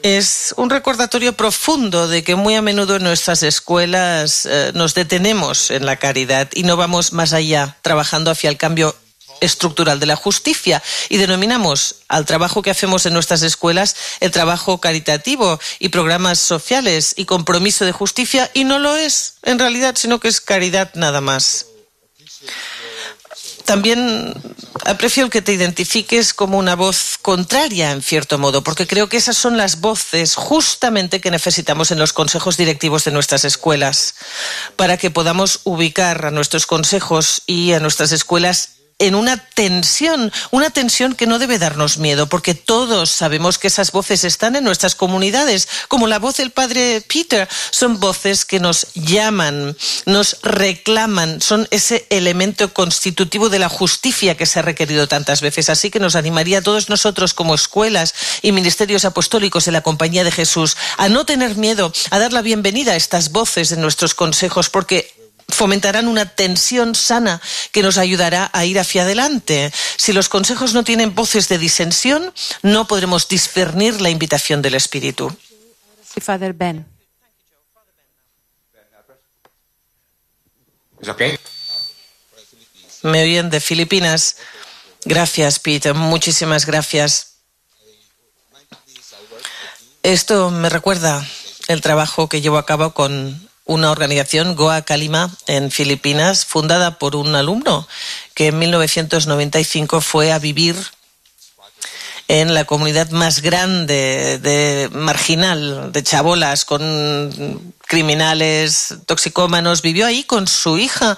es un recordatorio profundo de que muy a menudo en nuestras escuelas nos detenemos en la caridad y no vamos más allá, trabajando hacia el cambio estructural de la justicia, y denominamos al trabajo que hacemos en nuestras escuelas el trabajo caritativo y programas sociales y compromiso de justicia, y no lo es en realidad, sino que es caridad nada más. También aprecio el que te identifiques como una voz contraria, en cierto modo, porque creo que esas son las voces justamente que necesitamos en los consejos directivos de nuestras escuelas, para que podamos ubicar a nuestros consejos y a nuestras escuelas en una tensión que no debe darnos miedo, porque todos sabemos que esas voces están en nuestras comunidades, como la voz del padre Peter. Son voces que nos llaman, nos reclaman, son ese elemento constitutivo de la justicia que se ha requerido tantas veces. Así que nos animaría a todos nosotros como escuelas y ministerios apostólicos en la Compañía de Jesús a no tener miedo, a dar la bienvenida a estas voces de nuestros consejos, porque fomentarán una tensión sana que nos ayudará a ir hacia adelante. Si los consejos no tienen voces de disensión, no podremos discernir la invitación del Espíritu.
Sí, Father Ben.
Okay.
Me oyen de Filipinas. Gracias, Peter. Muchísimas gracias. Esto me recuerda el trabajo que llevo a cabo con una organización, Goa Kalima, en Filipinas, fundada por un alumno que en 1995 fue a vivir en la comunidad más grande de marginal, de chabolas, con criminales, toxicómanos. Vivió ahí con su hija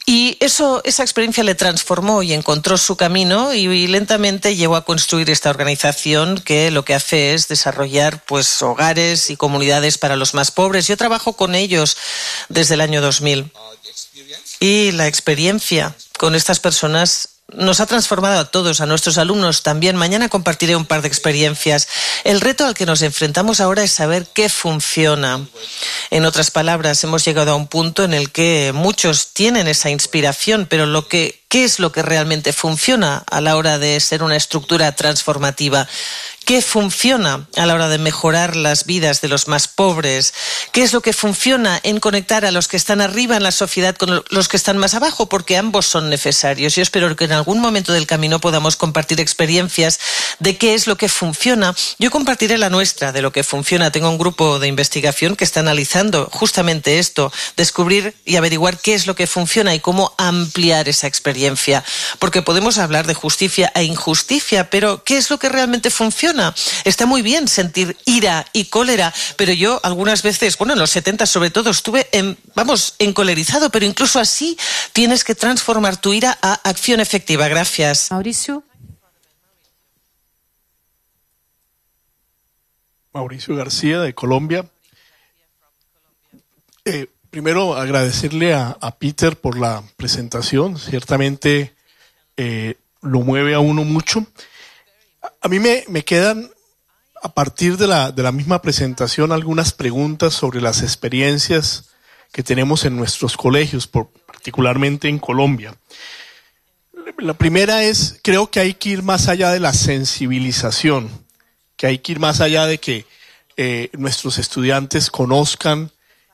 y esa experiencia le transformó y encontró su camino y lentamente llegó a construir esta organización que lo que hace es desarrollar pues hogares y comunidades para los más pobres. Yo trabajo con ellos desde el año 2000 y la experiencia con estas personas nos ha transformado a todos, a nuestros alumnos también. Mañana compartiré un par de experiencias. El reto al que nos enfrentamos ahora es saber qué funciona. En otras palabras, hemos llegado a un punto en el que muchos tienen esa inspiración, pero ¿qué es lo que realmente funciona a la hora de ser una estructura transformativa? ¿Qué funciona a la hora de mejorar las vidas de los más pobres? ¿Qué es lo que funciona en conectar a los que están arriba en la sociedad con los que están más abajo? Porque ambos son necesarios. Yo espero que en algún momento del camino podamos compartir experiencias de qué es lo que funciona. Yo compartiré la nuestra de lo que funciona. Tengo un grupo de investigación que está analizando justamente esto, descubrir y averiguar qué es lo que funciona y cómo ampliar esa experiencia. Porque podemos hablar de justicia e injusticia, pero ¿qué es lo que realmente funciona? Está muy bien sentir ira y cólera, pero yo algunas veces, en los 70 sobre todo, estuve encolerizado, pero incluso así tienes que transformar tu ira a acción efectiva. Gracias.
Mauricio.
Mauricio García, de Colombia. Primero, agradecerle a Peter por la presentación. Ciertamente lo mueve a uno mucho. A mí me quedan, a partir de la misma presentación, algunas preguntas sobre las experiencias que tenemos en nuestros colegios, particularmente en Colombia. La primera es, creo que hay que ir más allá de la sensibilización, que hay que ir más allá de que nuestros estudiantes conozcan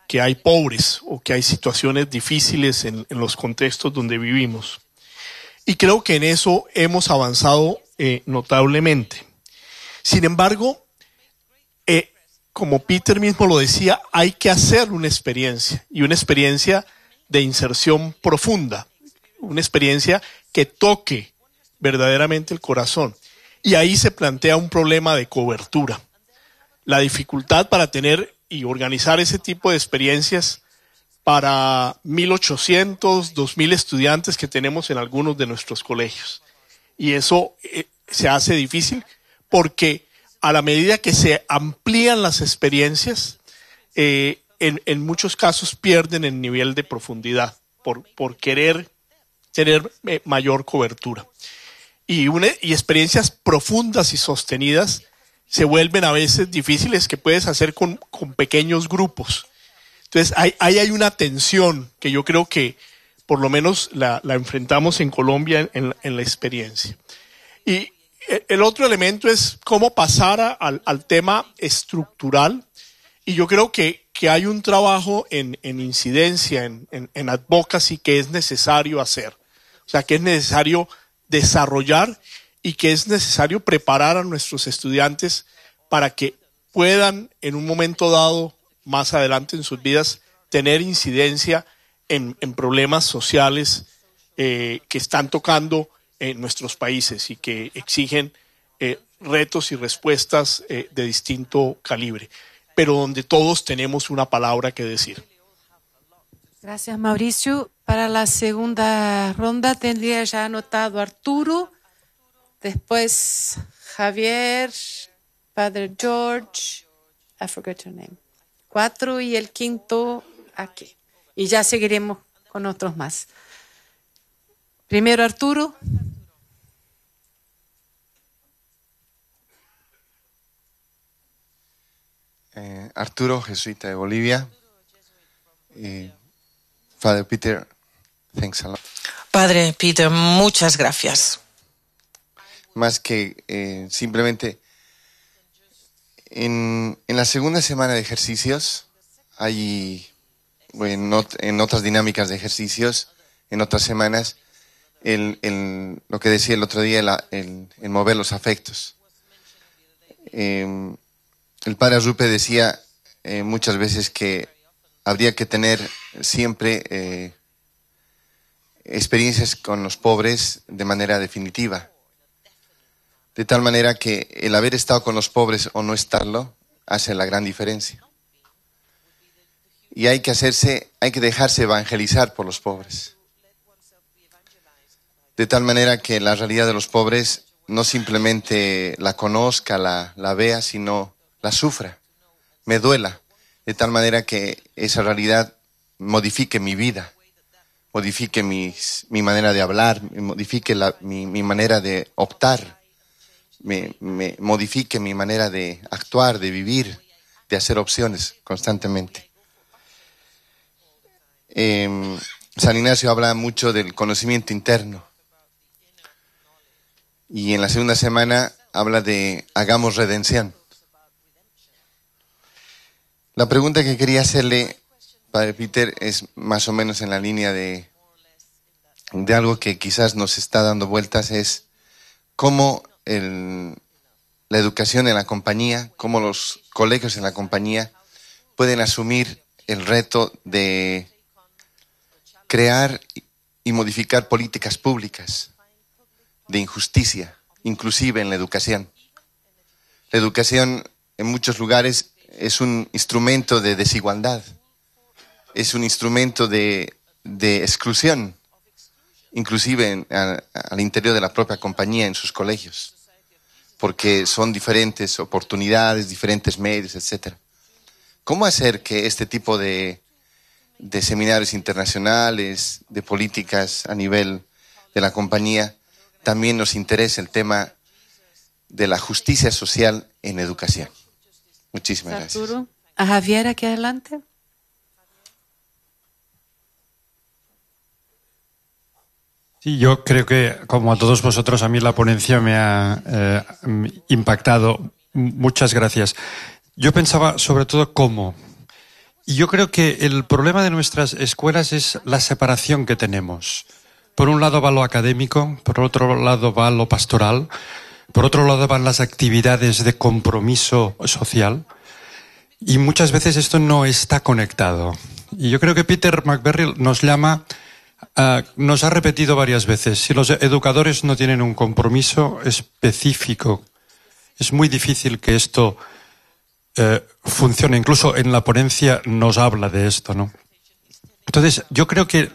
que hay pobres o que hay situaciones difíciles en los contextos donde vivimos. Y creo que en eso hemos avanzado notablemente. Sin embargo, como Peter mismo lo decía, hay que hacer una experiencia, y una experiencia de inserción profunda, una experiencia que toque verdaderamente el corazón. Y ahí se plantea un problema de cobertura. La dificultad para tener y organizar ese tipo de experiencias para 1.800, 2.000 estudiantes que tenemos en algunos de nuestros colegios. Y eso se hace difícil porque a la medida que se amplían las experiencias, en muchos casos pierden el nivel de profundidad por querer tener mayor cobertura. Y experiencias profundas y sostenidas se vuelven a veces difíciles, que puedes hacer con pequeños grupos. Entonces ahí hay una tensión que yo creo que por lo menos la enfrentamos en Colombia en la experiencia. Y el otro elemento es cómo pasar al tema estructural, y yo creo que hay un trabajo en incidencia, en advocacy, que es necesario hacer. O sea, que es necesario desarrollar y que es necesario preparar a nuestros estudiantes para que puedan en un momento dado, más adelante en sus vidas, tener incidencia en problemas sociales que están tocando en nuestros países y que exigen retos y respuestas de distinto calibre, pero donde todos tenemos una palabra que decir.
Gracias, Mauricio. Para la segunda ronda tendría ya anotado Arturo, después Javier, Father George, I forgot your name. 4 y el quinto aquí. Y ya seguiremos con otros más. Primero Arturo.
Arturo, jesuita de Bolivia. Father Peter, thanks a lot.
Padre Peter, muchas gracias.
Más que simplemente en la segunda semana de ejercicios hay en otras dinámicas de ejercicios, en otras semanas, lo que decía el otro día, el mover los afectos. El padre Rupe decía muchas veces que habría que tener siempre experiencias con los pobres de manera definitiva. De tal manera que el haber estado con los pobres o no estarlo hace la gran diferencia. Y hay que dejarse evangelizar por los pobres. De tal manera que la realidad de los pobres no simplemente la conozca, la vea, sino la sufra, me duela. De tal manera que esa realidad modifique mi vida, modifique mi manera de hablar, modifique mi manera de optar, me modifique mi manera de actuar, de vivir, de hacer opciones constantemente. San Ignacio habla mucho del conocimiento interno. Y en la segunda semana habla de hagamos redención. La pregunta que quería hacerle, Padre Peter, es más o menos en la línea de algo que quizás nos está dando vueltas, es cómo la educación en la compañía, cómo los colegios en la compañía pueden asumir el reto de crear y modificar políticas públicas de injusticia, inclusive en la educación. La educación en muchos lugares es un instrumento de desigualdad, es un instrumento de exclusión, inclusive al interior de la propia compañía, en sus colegios, porque son diferentes oportunidades, diferentes medios, etc. ¿Cómo hacer que este tipo de seminarios internacionales, de políticas a nivel de la compañía, también nos interese el tema de la justicia social en educación? Muchísimas gracias.
Arturo. A Javier, aquí adelante.
Sí, yo creo que, como a todos vosotros, a mí la ponencia me ha impactado. Muchas gracias. Yo pensaba sobre todo cómo. Y yo creo que el problema de nuestras escuelas es la separación que tenemos. Por un lado va lo académico, por otro lado va lo pastoral, por otro lado van las actividades de compromiso social. Y muchas veces esto no está conectado. Y yo creo que Peter McVerry nos ha repetido varias veces, si los educadores no tienen un compromiso específico, es muy difícil que esto funcione. Incluso en la ponencia nos habla de esto, ¿no? Entonces, yo creo que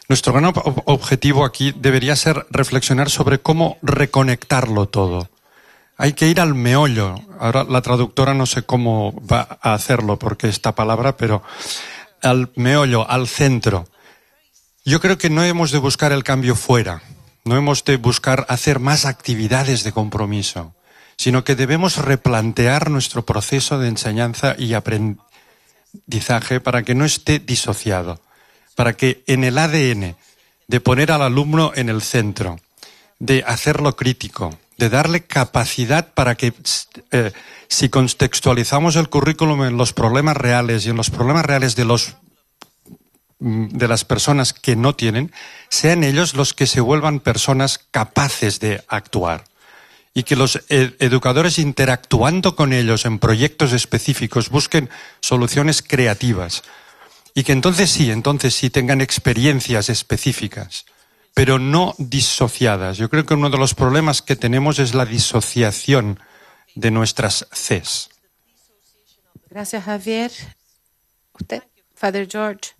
nuestro gran objetivo aquí debería ser reflexionar sobre cómo reconectarlo todo. Hay que ir al meollo. Ahora la traductora no sé cómo va a hacerlo porque esta palabra, pero al meollo, al centro. Yo creo que no hemos de buscar el cambio fuera, no hemos de buscar hacer más actividades de compromiso, sino que debemos replantear nuestro proceso de enseñanza y aprendizaje para que no esté disociado, para que en el ADN de poner al alumno en el centro, de hacerlo crítico, de darle capacidad para que si contextualizamos el currículum en los problemas reales y en los problemas reales de las personas que no tienen, sean ellos los que se vuelvan personas capaces de actuar. Y que los educadores, interactuando con ellos en proyectos específicos, busquen soluciones creativas. Y que entonces sí tengan experiencias específicas, pero no disociadas. Yo creo que uno de los problemas que tenemos es la disociación de nuestras Cs.
Gracias, Javier. Usted, Father George.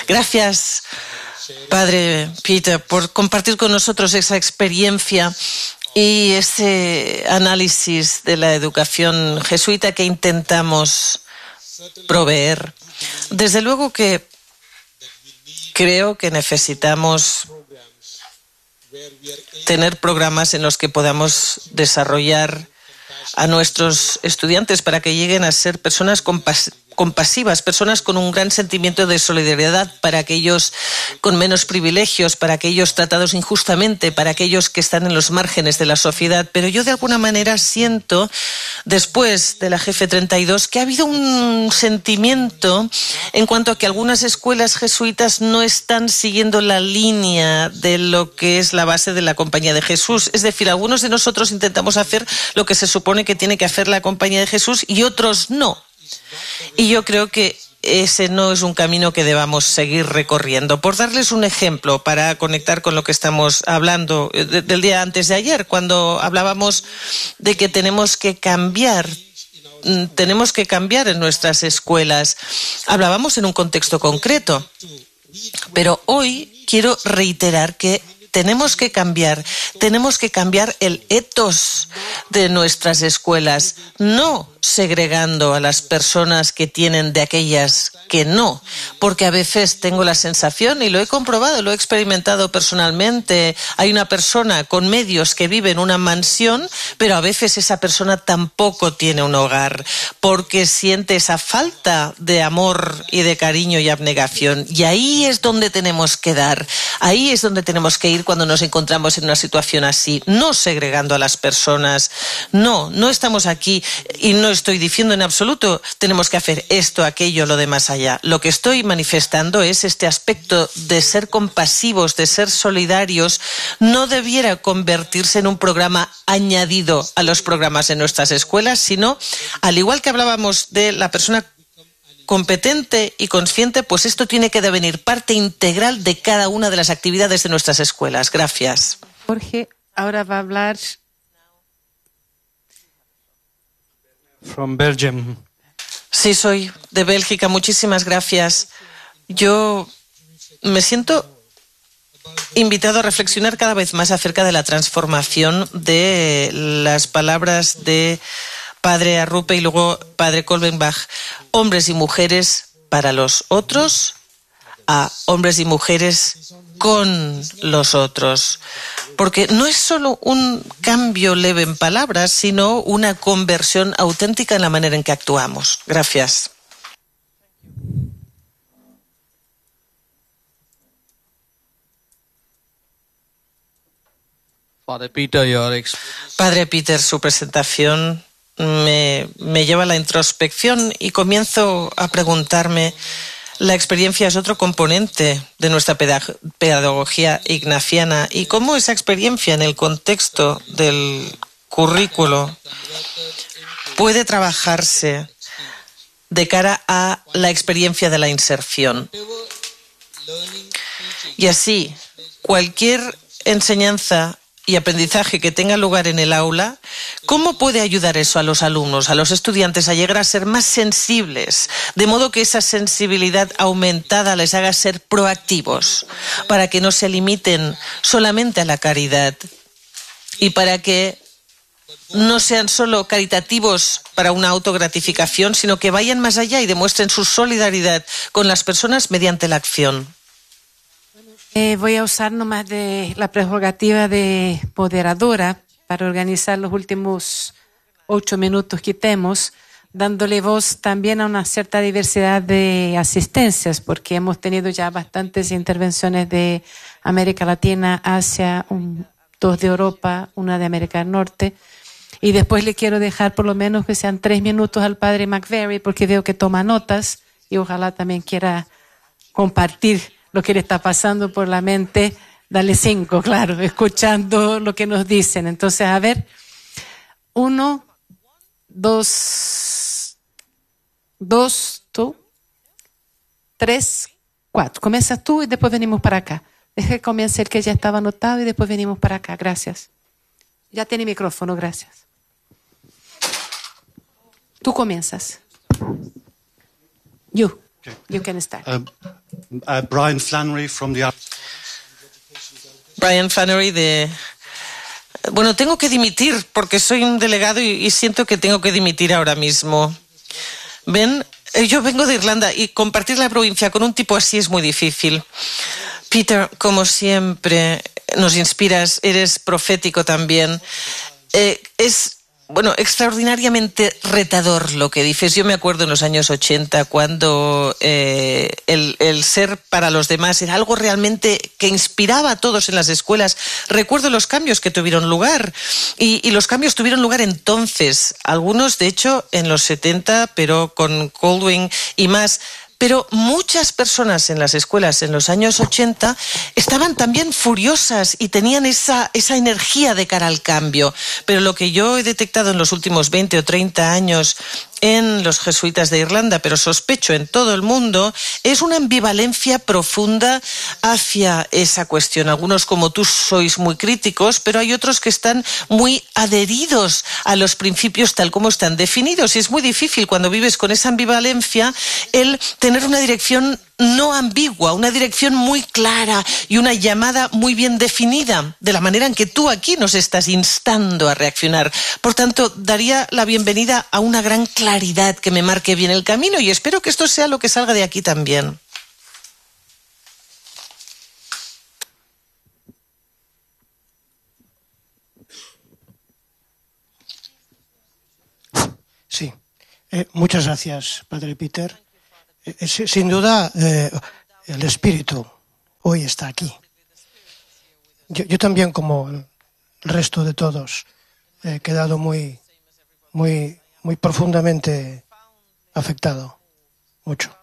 Gracias, Padre Peter, por compartir con nosotros esa experiencia y ese análisis de la educación jesuita que intentamos proveer. Desde luego que creo que necesitamos tener programas en los que podamos desarrollar a nuestros estudiantes para que lleguen a ser personas compasivas, personas con un gran sentimiento de solidaridad para aquellos con menos privilegios, para aquellos tratados injustamente, para aquellos que están en los márgenes de la sociedad. Pero yo de alguna manera siento, después de la Jefe 32, que ha habido un sentimiento en cuanto a que algunas escuelas jesuitas no están siguiendo la línea de lo que es la base de la Compañía de Jesús. Es decir, algunos de nosotros intentamos hacer lo que se supone que tiene que hacer la Compañía de Jesús y otros no. Y yo creo que ese no es un camino que debamos seguir recorriendo. Por darles un ejemplo, para conectar con lo que estamos hablando del día antes de ayer, cuando hablábamos de que tenemos que cambiar en nuestras escuelas. Hablábamos en un contexto concreto, pero hoy quiero reiterar que tenemos que cambiar el ethos de nuestras escuelas, no segregando a las personas que tienen de aquellas que no, porque a veces tengo la sensación, y lo he comprobado, lo he experimentado personalmente, hay una persona con medios que vive en una mansión, pero a veces esa persona tampoco tiene un hogar, porque siente esa falta de amor y de cariño y abnegación, y ahí es donde tenemos que dar, ahí es donde tenemos que ir cuando nos encontramos en una situación así, no segregando a las personas, no estamos aquí y no estoy diciendo en absoluto tenemos que hacer esto, aquello, lo de más allá. Lo que estoy manifestando es este aspecto de ser compasivos, de ser solidarios, no debiera convertirse en un programa añadido a los programas en nuestras escuelas, sino, al igual que hablábamos de la persona competente y consciente, pues esto tiene que devenir parte integral de cada una de las actividades de nuestras escuelas. Gracias.
Jorge, ahora va a hablar.
From Belgium.
Sí, soy de Bélgica. Muchísimas gracias. Yo me siento invitado a reflexionar cada vez más acerca de la transformación de las palabras de Padre Arrupe y luego Padre Kolbenbach. Hombres y mujeres para los otros, a hombres y mujeres con los otros. Porque no es solo un cambio leve en palabras, sino una conversión auténtica en la manera en que actuamos. Gracias.
Padre Peter,
Padre Peter, su presentación me lleva a la introspección y comienzo a preguntarme, la experiencia es otro componente de nuestra pedagogía ignaciana y cómo esa experiencia en el contexto del currículo puede trabajarse de cara a la experiencia de la inserción. Y así, cualquier enseñanza y aprendizaje que tenga lugar en el aula, ¿cómo puede ayudar eso a los alumnos, a los estudiantes, a llegar a ser más sensibles, de modo que esa sensibilidad aumentada les haga ser proactivos, para que no se limiten solamente a la caridad y para que no sean solo caritativos para una autogratificación, sino que vayan más allá y demuestren su solidaridad con las personas mediante la acción?
Voy a usar nomás de la prerrogativa de moderadora para organizar los últimos 8 minutos que tenemos, dándole voz también a una cierta diversidad de asistencias, porque hemos tenido ya bastantes intervenciones de América Latina, Asia, 2 de Europa, 1 de América del Norte. Y después le quiero dejar por lo menos que sean 3 minutos al padre McVeary, porque veo que toma notas y ojalá también quiera compartir lo que le está pasando por la mente. Dale 5, claro, escuchando lo que nos dicen. Entonces, a ver, 1, 2, tú, 3, 4. Comienzas tú y después venimos para acá. Deja que comience el que ya estaba anotado y después venimos para acá. Gracias. Ya tiene micrófono, gracias. Tú comienzas. You can start.
Brian Flannery from the...
Brian Flannery de... Bueno, tengo que dimitir porque soy un delegado y siento que tengo que dimitir ahora mismo. Ven, yo vengo de Irlanda y compartir la provincia con un tipo así es muy difícil. Peter, como siempre, nos inspiras, eres profético también. Es extraordinariamente retador lo que dices. Yo me acuerdo en los años 80 cuando el ser para los demás era algo realmente que inspiraba a todos en las escuelas. Recuerdo los cambios que tuvieron lugar y los cambios tuvieron lugar entonces. Algunos, de hecho, en los 70, pero con Goldwyn y más. Pero muchas personas en las escuelas en los años 80 estaban también furiosas y tenían esa energía de cara al cambio. Pero lo que yo he detectado en los últimos 20 o 30 años en los jesuitas de Irlanda, pero sospecho en todo el mundo, es una ambivalencia profunda hacia esa cuestión. Algunos, como tú, sois muy críticos, pero hay otros que están muy adheridos a los principios tal como están definidos. Y es muy difícil cuando vives con esa ambivalencia el tener una dirección no ambigua, una dirección muy clara y una llamada muy bien definida, de la manera en que tú aquí nos estás instando a reaccionar. Por tanto, daría la bienvenida a una gran claridad que me marque bien el camino y espero que esto sea lo que salga de aquí también.
Sí, muchas gracias, Padre Peter. Sin duda, el espíritu hoy está aquí. Yo también, como el resto de todos, he quedado muy profundamente afectado. Mucho.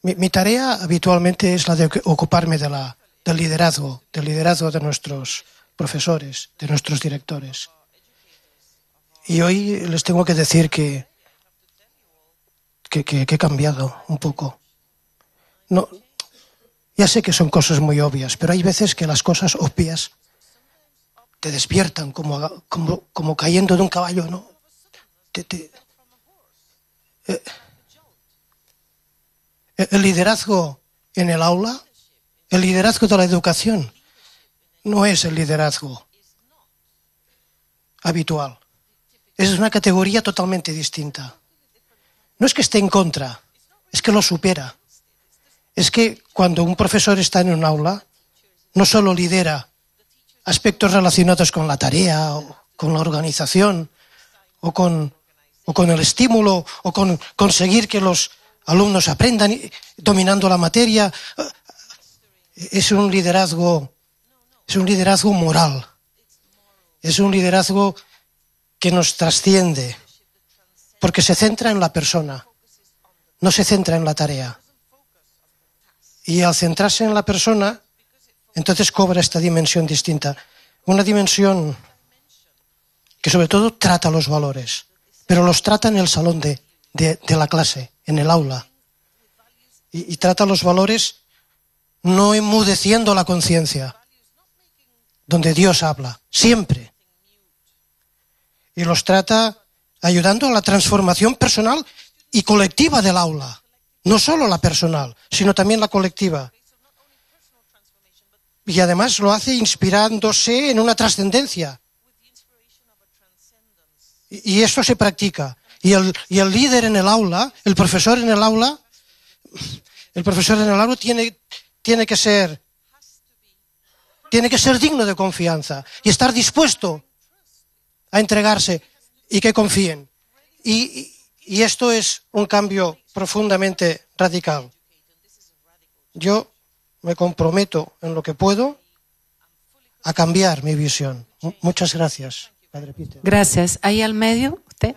Mi tarea habitualmente es la de ocuparme del liderazgo de nuestros profesores, de nuestros directores. Y hoy les tengo que decir que he cambiado un poco. No, ya sé que son cosas muy obvias, pero hay veces que las cosas obvias te despiertan como cayendo de un caballo, ¿no? El liderazgo en el aula, el liderazgo de la educación, no es el liderazgo habitual. Es una categoría totalmente distinta. No es que esté en contra, es que lo supera. Es que cuando un profesor está en un aula, no solo lidera aspectos relacionados con la tarea, o con la organización, o con el estímulo, o con conseguir que los alumnos aprendan dominando la materia. Es un liderazgo moral. Es un liderazgo que nos trasciende, porque se centra en la persona, no se centra en la tarea. Y al centrarse en la persona, entonces cobra esta dimensión distinta. Una dimensión que sobre todo trata los valores, pero los trata en el salón de la clase, en el aula. Y trata los valores no enmudeciendo la conciencia, donde Dios habla, siempre. Y los trata ayudando a la transformación personal y colectiva del aula. No solo la personal, sino también la colectiva. Y además lo hace inspirándose en una trascendencia. Y esto se practica. Y el líder en el aula, el profesor en el aula tiene que ser digno de confianza y estar dispuesto a entregarse y que confíen. Y esto es un cambio profundamente radical. Yo me comprometo en lo que puedo a cambiar mi visión. Muchas gracias, Padre Peter.
Gracias. Ahí al medio, usted.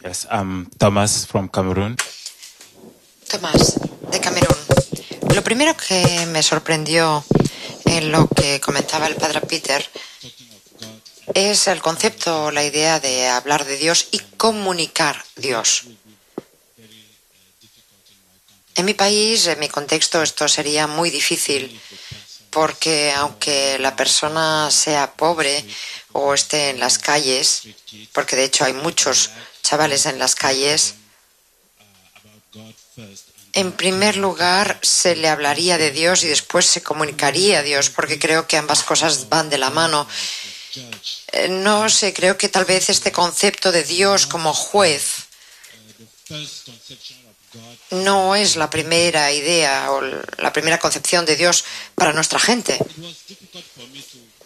Yes, I'm Thomas from Cameroon.
Tomás, de Camerún. Lo primero que me sorprendió en lo que comentaba el Padre Peter es el concepto, la idea de hablar de Dios y comunicar Dios. En mi país, en mi contexto, esto sería muy difícil porque aunque la persona sea pobre o esté en las calles, porque de hecho hay muchos chavales en las calles, En primer lugar, se le hablaría de Dios y después se comunicaría a Dios, porque creo que ambas cosas van de la mano. No sé, creo que tal vez este concepto de Dios como juez no es la primera idea o la primera concepción de Dios para nuestra gente.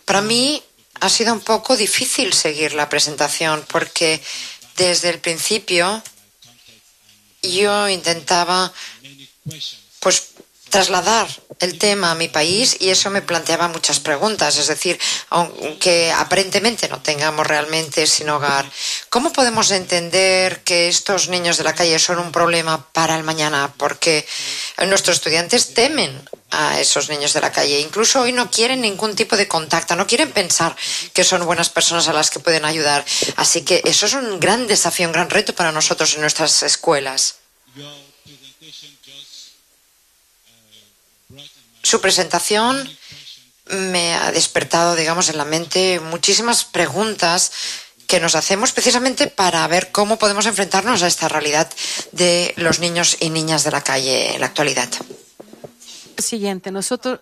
Para mí ha sido un poco difícil seguir la presentación porque desde el principio yo intentaba trasladar el tema a mi país y eso me planteaba muchas preguntas. Es decir, aunque aparentemente no tengamos realmente sin hogar, ¿cómo podemos entender que estos niños de la calle son un problema para el mañana? Porque nuestros estudiantes temen a esos niños de la calle. Incluso hoy no quieren ningún tipo de contacto, no quieren pensar que son buenas personas a las que pueden ayudar. Así que eso es un gran desafío, un gran reto para nosotros en nuestras escuelas. Su presentación me ha despertado, digamos, en la mente muchísimas preguntas que nos hacemos precisamente para ver cómo podemos enfrentarnos a esta realidad de los niños y niñas de la calle en la actualidad.
Siguiente, nosotros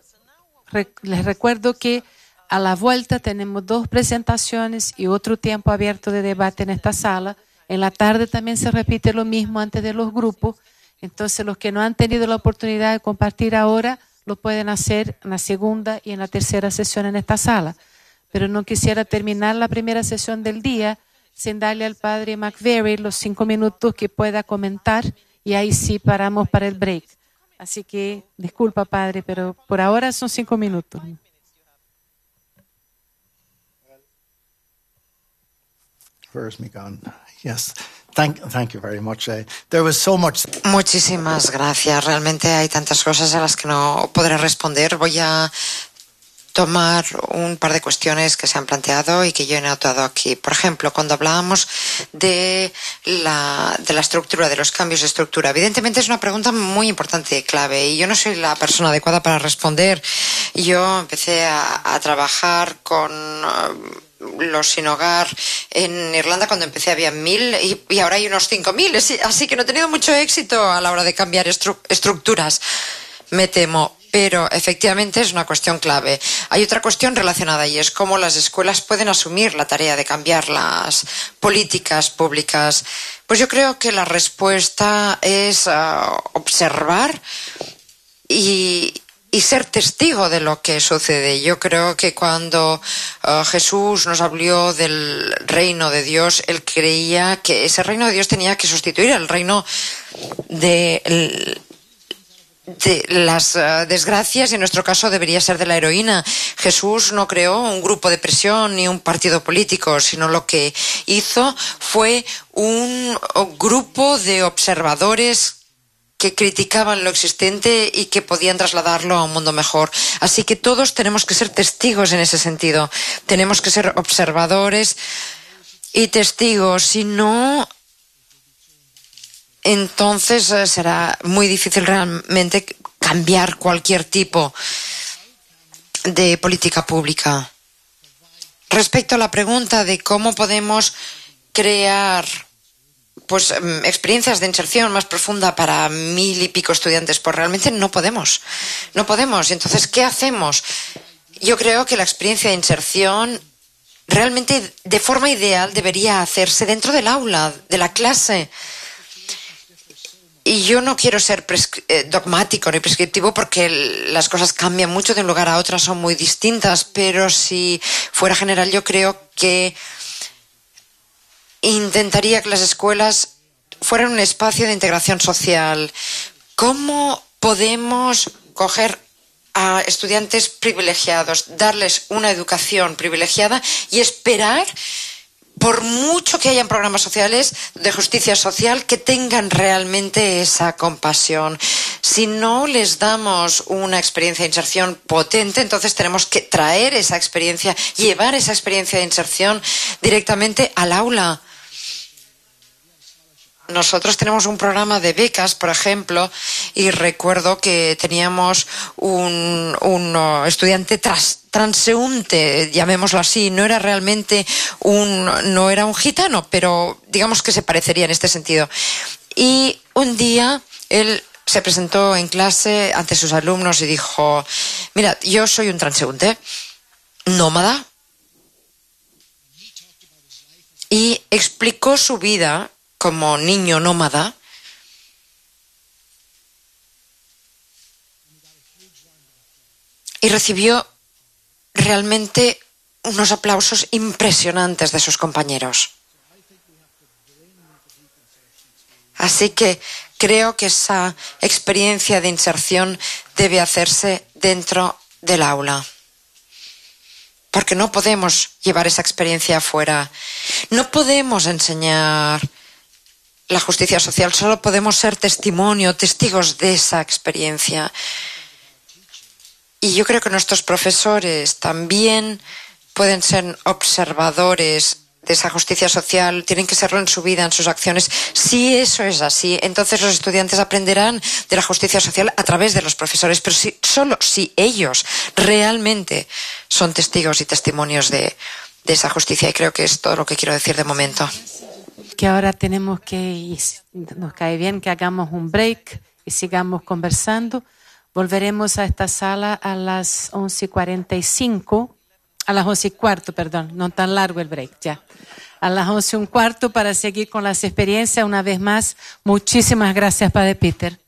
les recuerdo que a la vuelta tenemos 2 presentaciones y otro tiempo abierto de debate en esta sala. En la tarde también se repite lo mismo antes de los grupos. Entonces, los que no han tenido la oportunidad de compartir ahora, lo pueden hacer en la segunda y en la tercera sesión en esta sala. Pero no quisiera terminar la primera sesión del día sin darle al padre McVeary los 5 minutos que pueda comentar y ahí sí paramos para el break. Así que, disculpa padre, pero por ahora son 5 minutos.
Where's me gone? Yes. Thank you very much. There was so much.
Muchísimas gracias. Realmente hay tantas cosas a las que no podré responder. Voy a tomar un par de cuestiones que se han planteado y que yo he notado aquí. Por ejemplo, cuando hablábamos de la estructura, de los cambios de estructura, evidentemente es una pregunta muy importante y clave y yo no soy la persona adecuada para responder. Yo empecé a trabajar con los sin hogar en Irlanda cuando empecé había 1.000 y ahora hay unos 5.000, así que no he tenido mucho éxito a la hora de cambiar estructuras, me temo. Pero efectivamente es una cuestión clave. Hay otra cuestión relacionada y es cómo las escuelas pueden asumir la tarea de cambiar las políticas públicas. Pues yo creo que la respuesta es observar y ser testigo de lo que sucede. Yo creo que cuando Jesús nos habló del reino de Dios, él creía que ese reino de Dios tenía que sustituir al reino de las desgracias y en nuestro caso debería ser de la heroína. Jesús no creó un grupo de presión ni un partido político, sino lo que hizo fue un grupo de observadores que criticaban lo existente y que podían trasladarlo a un mundo mejor. Así que todos tenemos que ser testigos en ese sentido. Tenemos que ser observadores y testigos. Si no, entonces será muy difícil realmente cambiar cualquier tipo de política pública. Respecto a la pregunta de cómo podemos crear experiencias de inserción más profunda para 1.000 y pico estudiantes, pues realmente no podemos. Y entonces, ¿qué hacemos? Yo creo que la experiencia de inserción realmente de forma ideal debería hacerse dentro del aula, de la clase. Y yo no quiero ser dogmático ni prescriptivo porque las cosas cambian mucho de un lugar a otro, son muy distintas, pero si fuera general yo creo que intentaría que las escuelas fueran un espacio de integración social. ¿Cómo podemos coger a estudiantes privilegiados, darles una educación privilegiada y esperar, por mucho que hayan programas sociales de justicia social, que tengan realmente esa compasión? Si no les damos una experiencia de inserción potente, entonces tenemos que traer esa experiencia, llevar esa experiencia de inserción directamente al aula. Nosotros tenemos un programa de becas, por ejemplo, y recuerdo que teníamos un estudiante transeúnte, llamémoslo así. No era realmente no era un gitano, pero digamos que se parecería en este sentido. Y un día Él se presentó en clase ante sus alumnos y dijo, mira, yo soy un transeúnte, nómada, y explicó su vida como niño nómada. Y recibió realmente unos aplausos impresionantes de sus compañeros. Así que creo que esa experiencia de inserción debe hacerse dentro del aula. Porque no podemos llevar esa experiencia afuera. No podemos enseñar la justicia social, solo podemos ser testimonio, testigos de esa experiencia. Y yo creo que nuestros profesores también pueden ser observadores de esa justicia social, tienen que serlo en su vida, en sus acciones. Si eso es así, entonces los estudiantes aprenderán de la justicia social a través de los profesores, pero solo si ellos realmente son testigos y testimonios de esa justicia. Y creo que es todo lo que quiero decir de momento.
Que ahora tenemos que, nos cae bien que hagamos un break y sigamos conversando. Volveremos a esta sala a las 11:45, a las 11:15, perdón, no tan largo el break ya. A las 11:15 para seguir con las experiencias. Una vez más, muchísimas gracias, Padre Peter.